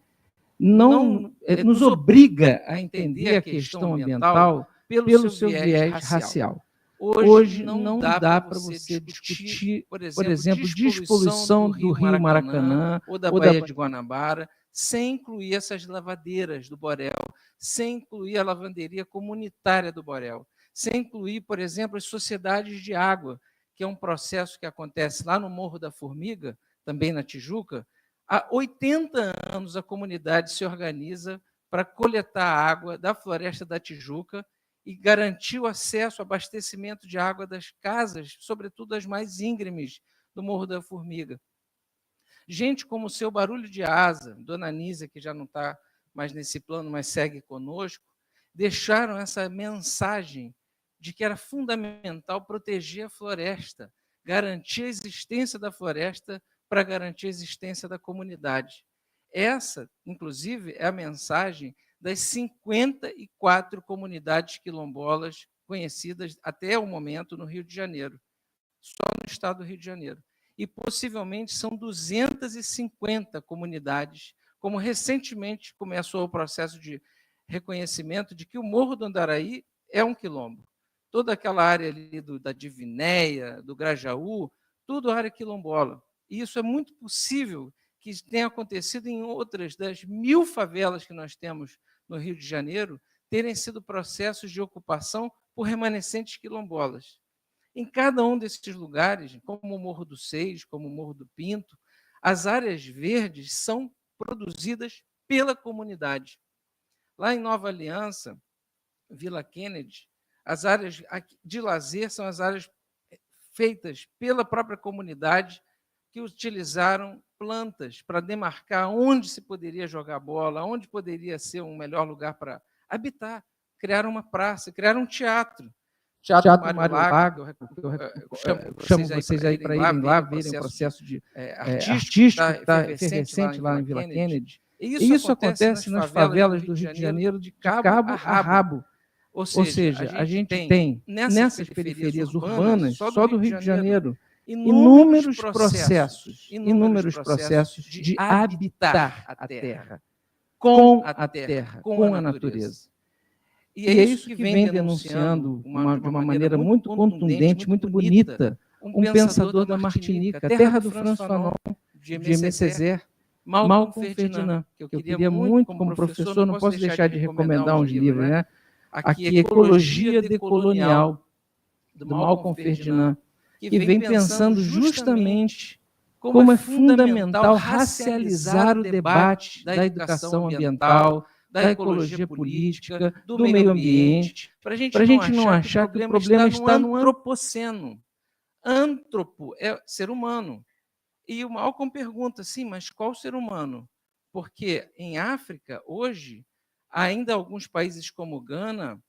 Speaker 14: não nos obriga a entender a questão ambiental pelo seu viés racial. Hoje não dá para você discutir, por exemplo, despoluição do rio Maracanã ou da Baía de Guanabara sem incluir essas lavadeiras do Borel, sem incluir a lavanderia comunitária do Borel, sem incluir, por exemplo, as sociedades de água, que é um processo que acontece lá no Morro da Formiga, também na Tijuca. Há 80 anos a comunidade se organiza para coletar água da Floresta da Tijuca e garantir o acesso, abastecimento de água das casas, sobretudo as mais íngremes do Morro da Formiga. Gente como o Seu Barulho de Asa, Dona Anísia, que já não está mais nesse plano, mas segue conosco, deixaram essa mensagem de que era fundamental proteger a floresta, garantir a existência da floresta para garantir a existência da comunidade. Essa, inclusive, é a mensagem das 54 comunidades quilombolas conhecidas até o momento no Rio de Janeiro, só no estado do Rio de Janeiro. E possivelmente são 250 comunidades, como recentemente começou o processo de reconhecimento de que o Morro do Andaraí é um quilombo. toda aquela área ali da Divinéia, do Grajaú, tudo área quilombola. E isso é muito possível que tenha acontecido em outras das 1000 favelas que nós temos no Rio de Janeiro, terem sido processos de ocupação por remanescentes quilombolas. Em cada um desses lugares, como o Morro do Seis, como o Morro do Pinto, as áreas verdes são produzidas pela comunidade. Lá em Nova Aliança, Vila Kennedy, as áreas de lazer são as áreas feitas pela própria comunidade, que utilizaram plantas para demarcar onde se poderia jogar bola, onde poderia ser um melhor lugar para habitar. Criaram uma praça, criaram um teatro. Teatro Mário Lago, eu chamo vocês aí para irem lá, verem o processo artístico que está efervescente lá em Vila Kennedy. E isso acontece nas favelas do Rio de Janeiro de cabo a rabo. Ou seja, a gente tem nessas periferias urbanas, só do Rio de Janeiro, inúmeros processos de habitar a terra, com a terra, com a natureza. E é isso que vem denunciando de uma maneira muito contundente, muito bonita, um pensador da Martinica, a terra do Franz Fanon, de Aimé Césaire, Malcolm Ferdinand, que eu queria muito, como professor, não posso deixar de recomendar uns livros, né? Aqui, Ecologia Decolonial, do Malcolm Ferdinand, que vem pensando justamente como é fundamental racializar o debate da educação ambiental, da ecologia política, do meio ambiente, para a gente não achar que o problema está no antropoceno. Antropo é ser humano. E o Malcolm pergunta, sim, mas qual ser humano? Porque em África, hoje, ainda alguns países como Gana,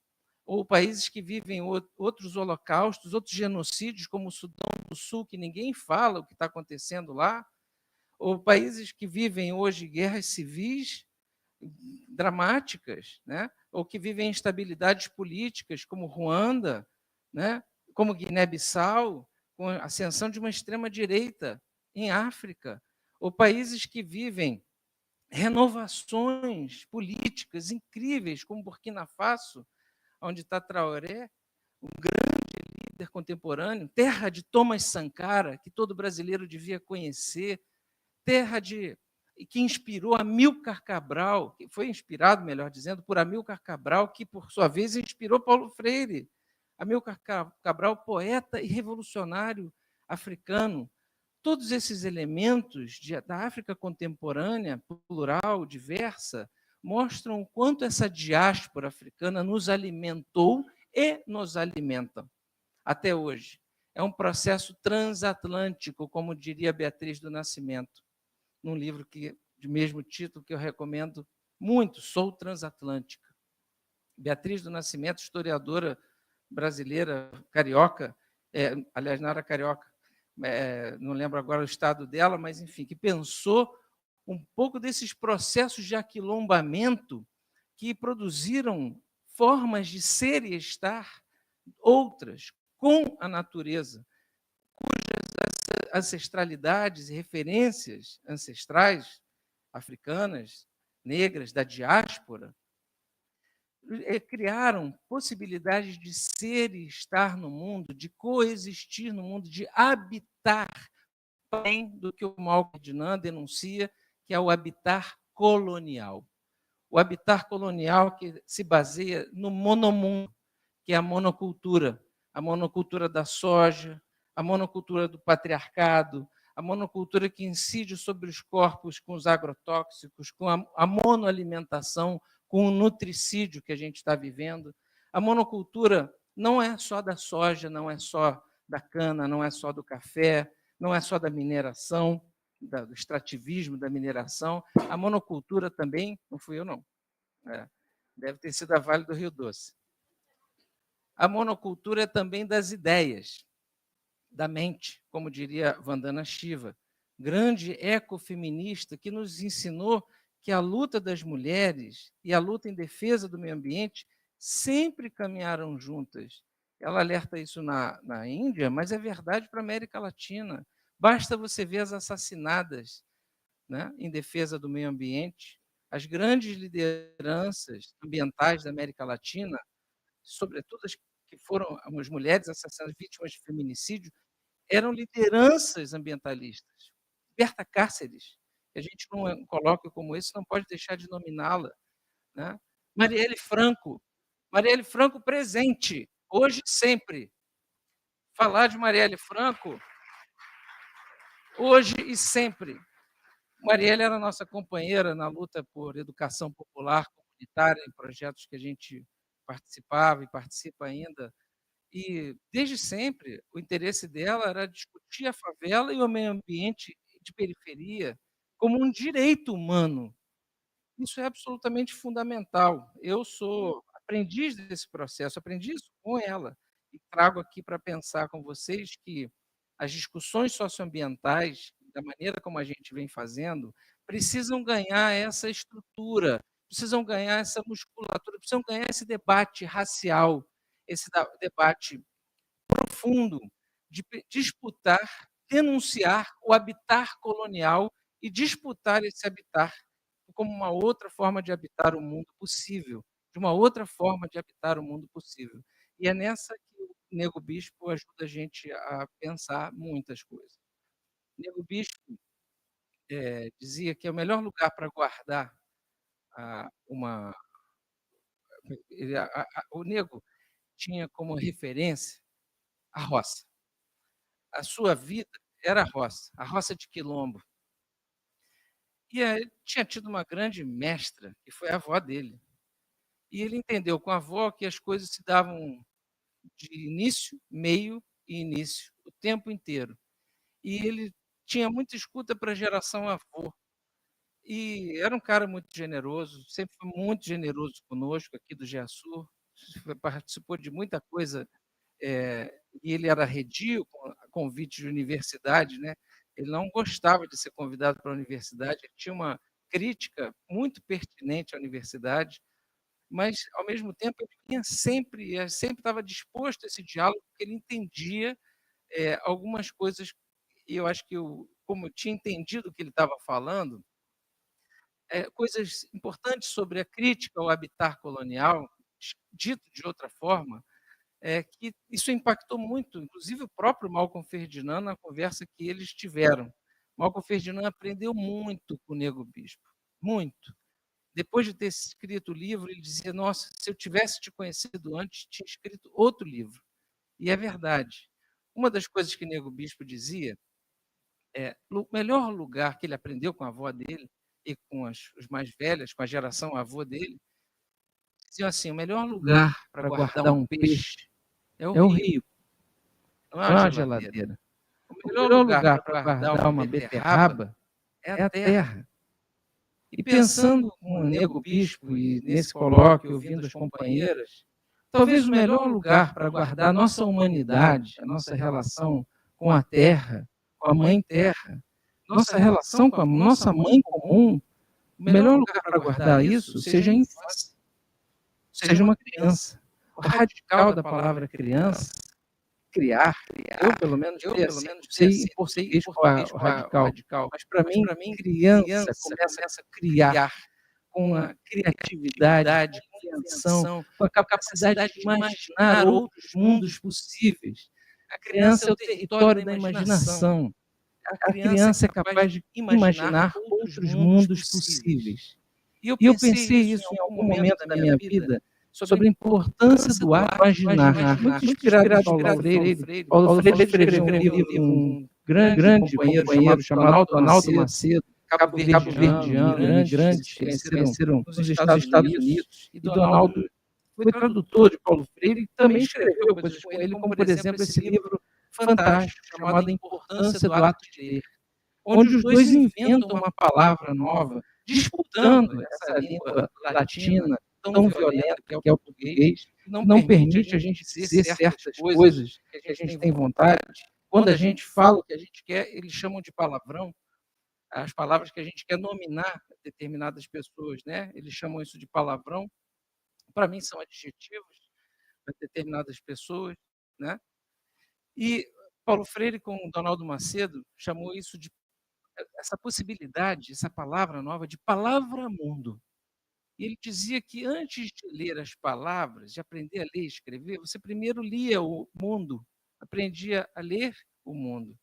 Speaker 14: ou países que vivem outros holocaustos, outros genocídios, como o Sudão do Sul, que ninguém fala o que está acontecendo lá, ou países que vivem hoje guerras civis dramáticas, né? Ou que vivem instabilidades políticas, como Ruanda, né? Como Guiné-Bissau, com a ascensão de uma extrema-direita em África, ou países que vivem renovações políticas incríveis, como Burkina Faso, onde está Traoré, um grande líder contemporâneo, terra de Thomas Sankara, que todo brasileiro devia conhecer, terra que inspirou Amílcar Cabral, que foi inspirado, melhor dizendo, por Amílcar Cabral, que, por sua vez, inspirou Paulo Freire. Amílcar Cabral, poeta e revolucionário africano. Todos esses elementos da África contemporânea, plural, diversa, mostram o quanto essa diáspora africana nos alimentou e nos alimenta até hoje. É um processo transatlântico, como diria Beatriz do Nascimento, num livro de mesmo título que eu recomendo muito, Sou Transatlântica. Beatriz do Nascimento, historiadora brasileira, carioca, aliás, não era carioca, não lembro agora o estado dela, mas, enfim, que pensou um pouco desses processos de aquilombamento que produziram formas de ser e estar outras com a natureza, cujas ancestralidades e referências ancestrais africanas, negras, da diáspora, criaram possibilidades de ser e estar no mundo, de coexistir no mundo, de habitar, além do que o Malcolm Ferdinand denuncia, que é o habitar colonial. O habitar colonial que se baseia no monomundo, que é a monocultura da soja, a monocultura do patriarcado, a monocultura que incide sobre os corpos com os agrotóxicos, com a monoalimentação, com o nutricídio que a gente está vivendo. A monocultura não é só da soja, não é só da cana, não é só do café, não é só da mineração, do extrativismo da mineração. A monocultura também, não fui eu não, deve ter sido a Vale do Rio Doce. A monocultura é também das ideias, da mente, como diria Vandana Shiva, grande ecofeminista que nos ensinou que a luta das mulheres e a luta em defesa do meio ambiente sempre caminharam juntas. Ela alerta isso na Índia, mas é verdade para a América Latina. Basta você ver as assassinadas, né, em defesa do meio ambiente. As grandes lideranças ambientais da América Latina, sobretudo as que foram as mulheres assassinadas, vítimas de feminicídio, eram lideranças ambientalistas. Berta Cáceres, que a gente não coloca como esse, não pode deixar de nominá-la, né? Marielle Franco presente, hoje e sempre. Falar de Marielle Franco, hoje e sempre. Marielle era nossa companheira na luta por educação popular, comunitária, em projetos que a gente participava e participa ainda. E, desde sempre, o interesse dela era discutir a favela e o meio ambiente de periferia como um direito humano. Isso é absolutamente fundamental. Eu sou aprendiz desse processo, aprendi isso com ela. E trago aqui para pensar com vocês que as discussões socioambientais, da maneira como a gente vem fazendo, precisam ganhar essa estrutura, precisam ganhar essa musculatura, precisam ganhar esse debate racial, esse debate profundo de disputar, denunciar o habitar colonial e disputar esse habitar como uma outra forma de habitar o mundo possível, de uma outra forma de habitar o mundo possível. E é nessa que o Nego Bispo ajuda a gente a pensar muitas coisas. O Nego Bispo dizia que é o melhor lugar para guardar o Nego tinha como referência a roça. A sua vida era a roça de Quilombo. E ele tinha tido uma grande mestra, que foi a avó dele. E ele entendeu com a avó que as coisas se davam de início, meio e início, o tempo inteiro. E ele tinha muita escuta para a geração avô. E era um cara muito generoso, sempre foi muito generoso conosco aqui do GEASUR, participou de muita coisa, e ele era arredio com convite de universidade, né? Ele não gostava de ser convidado para a universidade, ele tinha uma crítica muito pertinente à universidade, mas, ao mesmo tempo, ele sempre estava disposto a esse diálogo, porque ele entendia algumas coisas, e eu acho que, como eu tinha entendido o que ele estava falando, coisas importantes sobre a crítica ao habitar colonial, dito de outra forma, que isso impactou muito, inclusive o próprio Malcolm Ferdinand, na conversa que eles tiveram. Malcolm Ferdinand aprendeu muito com o Nego Bispo, muito. Depois de ter escrito o livro, ele dizia, nossa, se eu tivesse te conhecido antes, tinha escrito outro livro. E é verdade. Uma das coisas que o Nego Bispo dizia o melhor lugar que ele aprendeu com a avó dele e com os mais velhos, com a geração avô dele, diziam assim, o melhor lugar para guardar um peixe é o rio, não é a geladeira. O melhor lugar para guardar uma beterraba é a terra. E pensando com o Nego Bispo e nesse colóquio, ouvindo as companheiras, talvez o melhor lugar para guardar a nossa humanidade, a nossa relação com a terra, com a mãe terra, nossa relação com a nossa mãe comum, o melhor lugar para guardar isso seja a infância, seja uma criança. O radical da palavra criança, criar, eu pelo menos sei em português qual é o radical, mas para mim criança começa a criar com a criatividade, com a invenção, com a capacidade de imaginar outros mundos possíveis. A criança é o território da imaginação. A criança é capaz de imaginar outros mundos possíveis. E eu pensei isso em algum momento da minha vida, sobre a importância do imaginar. Muito inspirado em Paulo Freire. Paulo Freire escreveu um livro com um grande companheiro chamado Donaldo Macedo, cabo-verdiano, grandes que cresceram nos Estados Unidos. E Donaldo foi tradutor de Paulo Freire e também escreveu coisas com ele, como, por exemplo, esse livro fantástico chamado A Importância do Ato de Ler, onde os dois inventam uma palavra nova, disputando essa língua latina tão violenta que é o português, que não permite a gente dizer certas coisas que a gente tem vontade. Quando a gente fala o que a gente quer, eles chamam de palavrão. As palavras que a gente quer nominar determinadas pessoas, né? Eles chamam isso de palavrão. Para mim, são adjetivos para determinadas pessoas, né? E Paulo Freire, com o Donaldo Macedo, chamou isso de essa possibilidade, essa palavra nova, de palavra-mundo. E ele dizia que antes de ler as palavras, de aprender a ler e escrever, você primeiro lia o mundo, aprendia a ler o mundo.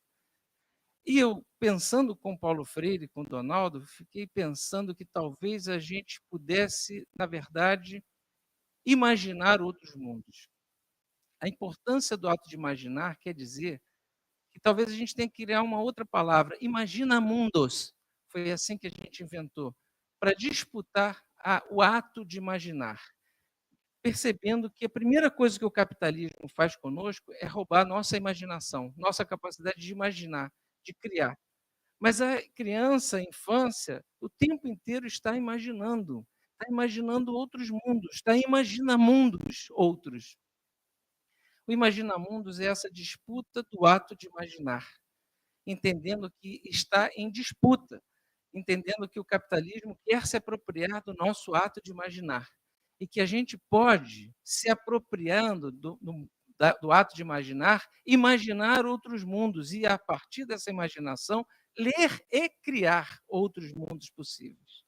Speaker 14: E eu, pensando com Paulo Freire e com Donaldo, fiquei pensando que talvez a gente pudesse, na verdade, imaginar outros mundos. A importância do ato de imaginar quer dizer que talvez a gente tenha que criar uma outra palavra, imagina mundos. Foi assim que a gente inventou, para disputar o ato de imaginar, percebendo que a primeira coisa que o capitalismo faz conosco é roubar nossa imaginação, nossa capacidade de imaginar, de criar. Mas a criança, a infância, o tempo inteiro está imaginando outros mundos, está imaginamundos outros. O imaginamundos é essa disputa do ato de imaginar, entendendo que está em disputa, entendendo que o capitalismo quer se apropriar do nosso ato de imaginar e que a gente pode, se apropriando do ato de imaginar outros mundos e, a partir dessa imaginação, ler e criar outros mundos possíveis.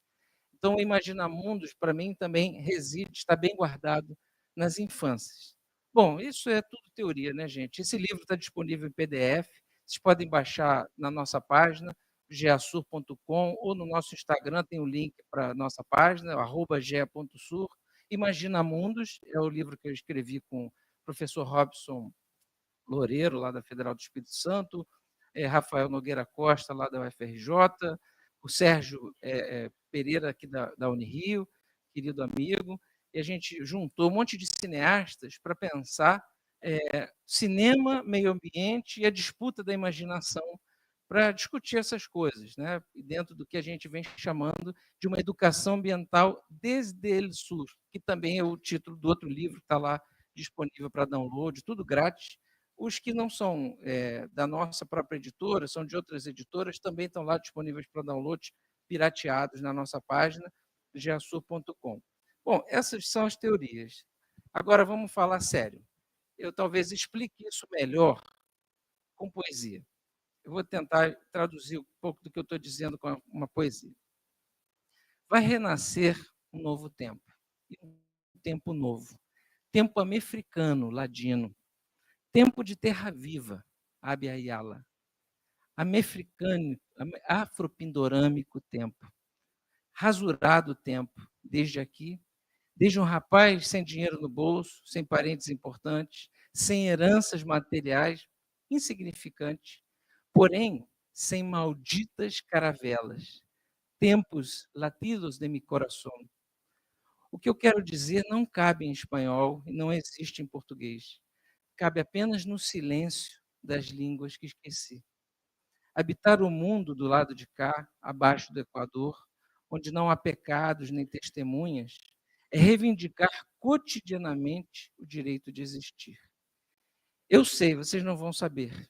Speaker 14: Então, o Imaginamundos, para mim, também reside, está bem guardado nas infâncias. Bom, isso é tudo teoria, né, gente? Esse livro está disponível em PDF, vocês podem baixar na nossa página, geasur.com, ou no nosso Instagram tem o link para a nossa página, @gea.sur. Imaginamundos é o livro que eu escrevi com o professor Robson Loureiro, lá da Federal do Espírito Santo, Rafael Nogueira Costa, lá da UFRJ, o Sérgio Pereira, aqui da Unirio, querido amigo, e a gente juntou um monte de cineastas para pensar cinema, meio ambiente e a disputa da imaginação para discutir essas coisas, né? Dentro do que a gente vem chamando de uma educação ambiental desde el sur, que também é o título do outro livro, que está lá disponível para download, tudo grátis. Os que não são da nossa própria editora, são de outras editoras, também estão lá disponíveis para download, pirateados na nossa página, geasur.com. Bom, essas são as teorias. Agora vamos falar sério. Eu talvez explique isso melhor com poesia. Eu vou tentar traduzir um pouco do que eu estou dizendo com uma poesia. Vai renascer um novo tempo, um tempo novo, tempo amefricano, ladino, tempo de terra viva, Abya Yala, amefricano, afropindorâmico tempo, rasurado tempo, desde aqui, desde um rapaz sem dinheiro no bolso, sem parentes importantes, sem heranças materiais, insignificante, porém sem malditas caravelas, tempos latidos de mi coração. O que eu quero dizer não cabe em espanhol e não existe em português. Cabe apenas no silêncio das línguas que esqueci. Habitar o mundo do lado de cá, abaixo do Equador, onde não há pecados nem testemunhas, é reivindicar cotidianamente o direito de existir. Eu sei, vocês não vão saber.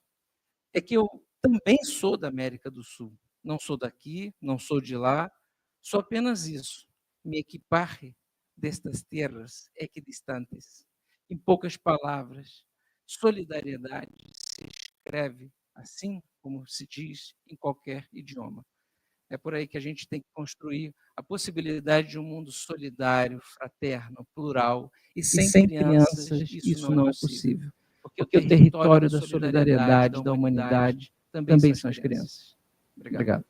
Speaker 14: É que eu também sou da América do Sul. Não sou daqui, não sou de lá, sou apenas isso. Me equiparre destas terras equidistantes. Em poucas palavras, solidariedade se escreve assim como se diz em qualquer idioma. É por aí que a gente tem que construir a possibilidade de um mundo solidário, fraterno, plural, e sem crianças isso não é possível. Porque o território da solidariedade, da humanidade, também são as crianças. Obrigado.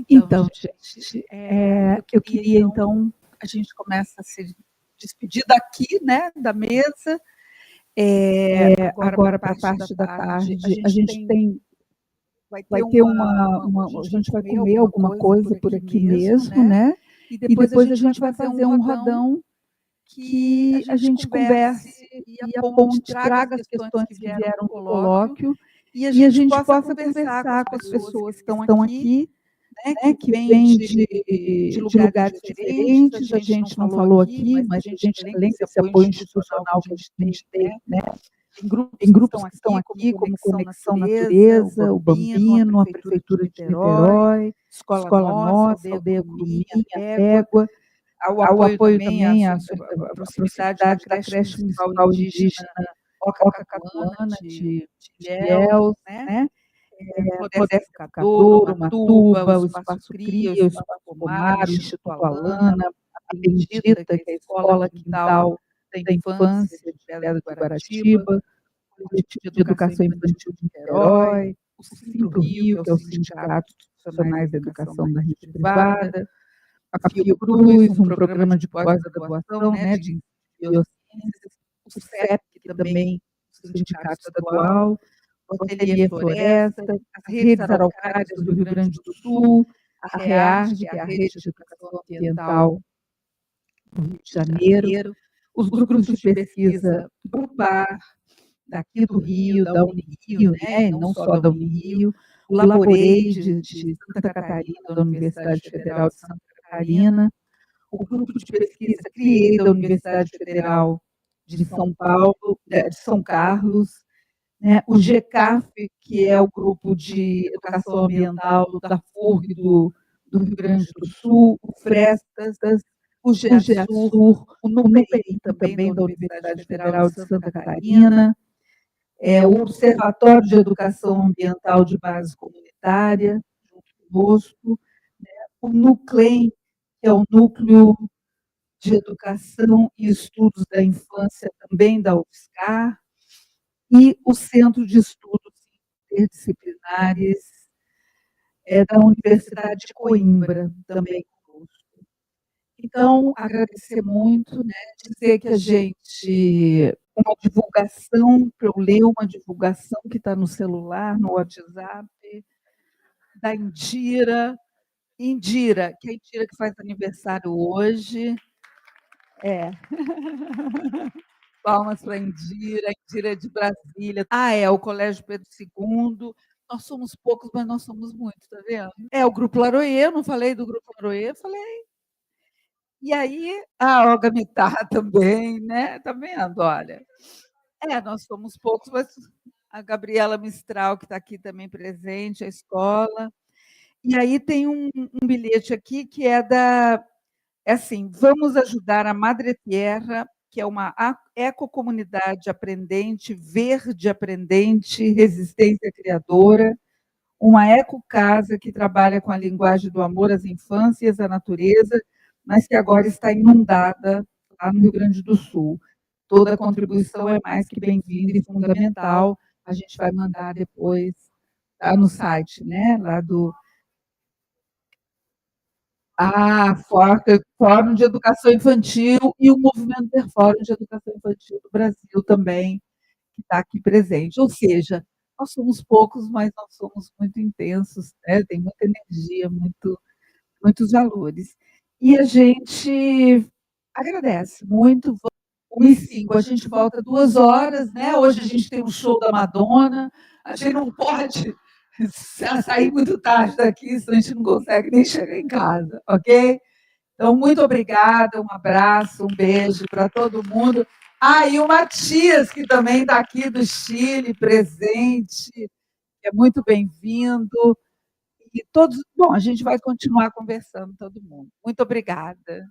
Speaker 1: Então, gente, eu queria, então, a gente começa a se despedir daqui, né, da mesa. Agora, para a parte da tarde, a gente vai ter a gente vai comer alguma coisa por aqui mesmo, né? E depois a gente vai fazer um rodão que a gente converse e aponte, traga as questões que vieram no colóquio e a gente possa conversar com as pessoas que estão aqui, né, que vêm de lugares diferentes. A gente não falou aqui, mas a gente, além desse apoio institucional que a gente tem, né, tem grupos que estão aqui, como Conexão Natureza, o Bambino, a Prefeitura de Niterói, Escola Nossa, Aldeia Curumim, a Égua. ao apoio também à proximidade da creche municipal indígena Ocacatuana de Ilhéus, né? Floresta Educadora, uma Tuba, o Espaço Cria, o Espaço Pomar, o Instituto Alana, a Bendita, que é a Escola Quintal da Infância de Pedra do Guaratiba, o Coletivo de Educação Infantil de Niterói, o Simpro Rio, que é o Sindicato dos Profissionais da Educação da Rede Privada, a Fiocruz, um programa de pós-graduação, né, de biociências, o CEP, que também é o Sindicato Estadual, o Ateliê Floresta, as redes araucárias do Rio Grande do Sul, a REARD, que é a Rede de Educação Ambiental do Rio de Janeiro, os grupos de pesquisa do PAR, daqui do Rio, da Unirio, né, e não só da Unirio, o Laboreide de Santa Catarina, da Universidade Federal de Santa Catarina, o grupo de pesquisa CRIE da Universidade Federal de São Paulo, de São Carlos, né, o GECAF, que é o grupo de educação ambiental da FURG do Rio Grande do Sul, o Frestas, o GEASUR, o NUPEI também da Universidade Federal de Santa Catarina, o Observatório de Educação Ambiental de Base Comunitária, junto conosco, né, o NUCLEM, que é o Núcleo de Educação e Estudos da Infância, também da UFSCar, e o Centro de Estudos Interdisciplinares da Universidade de Coimbra, também conosco. Então, agradecer muito, né, dizer que a gente, uma divulgação, para eu ler uma divulgação que está no celular, no WhatsApp, da Indira, que é a Indira que faz aniversário hoje. Palmas para a Indira é de Brasília. O Colégio Pedro II. Nós somos poucos, mas nós somos muitos, tá vendo? O Grupo Laroê, eu não falei do Grupo Laroê, falei. E aí, a Olga Mittar também, né? Tá vendo? Olha. Nós somos poucos, mas a Gabriela Mistral, que está aqui também presente, a escola. E aí tem um bilhete aqui que é assim, vamos ajudar a Madre Tierra, que é uma ecocomunidade aprendente, verde aprendente, resistência criadora, uma ecocasa que trabalha com a linguagem do amor às infâncias, à natureza, mas que agora está inundada lá no Rio Grande do Sul. Toda contribuição é mais que bem-vinda e fundamental. A gente vai mandar depois, tá no site, né, lá do Fórum de Educação Infantil e o Movimento Interfórum de Educação Infantil do Brasil também, que está aqui presente. Ou seja, nós somos poucos, mas nós somos muito intensos, né? Tem muita energia, muitos valores. E a gente agradece muito. 1h05, a gente volta 2 horas, né? Hoje a gente tem um show da Madonna, a gente não pode sair muito tarde daqui, senão a gente não consegue nem chegar em casa, ok? Então, muito obrigada, um abraço, um beijo para todo mundo. E o Matias, que também está aqui do Chile, presente, é muito bem-vindo. E todos, bom, a gente vai continuar conversando, todo mundo. Muito obrigada.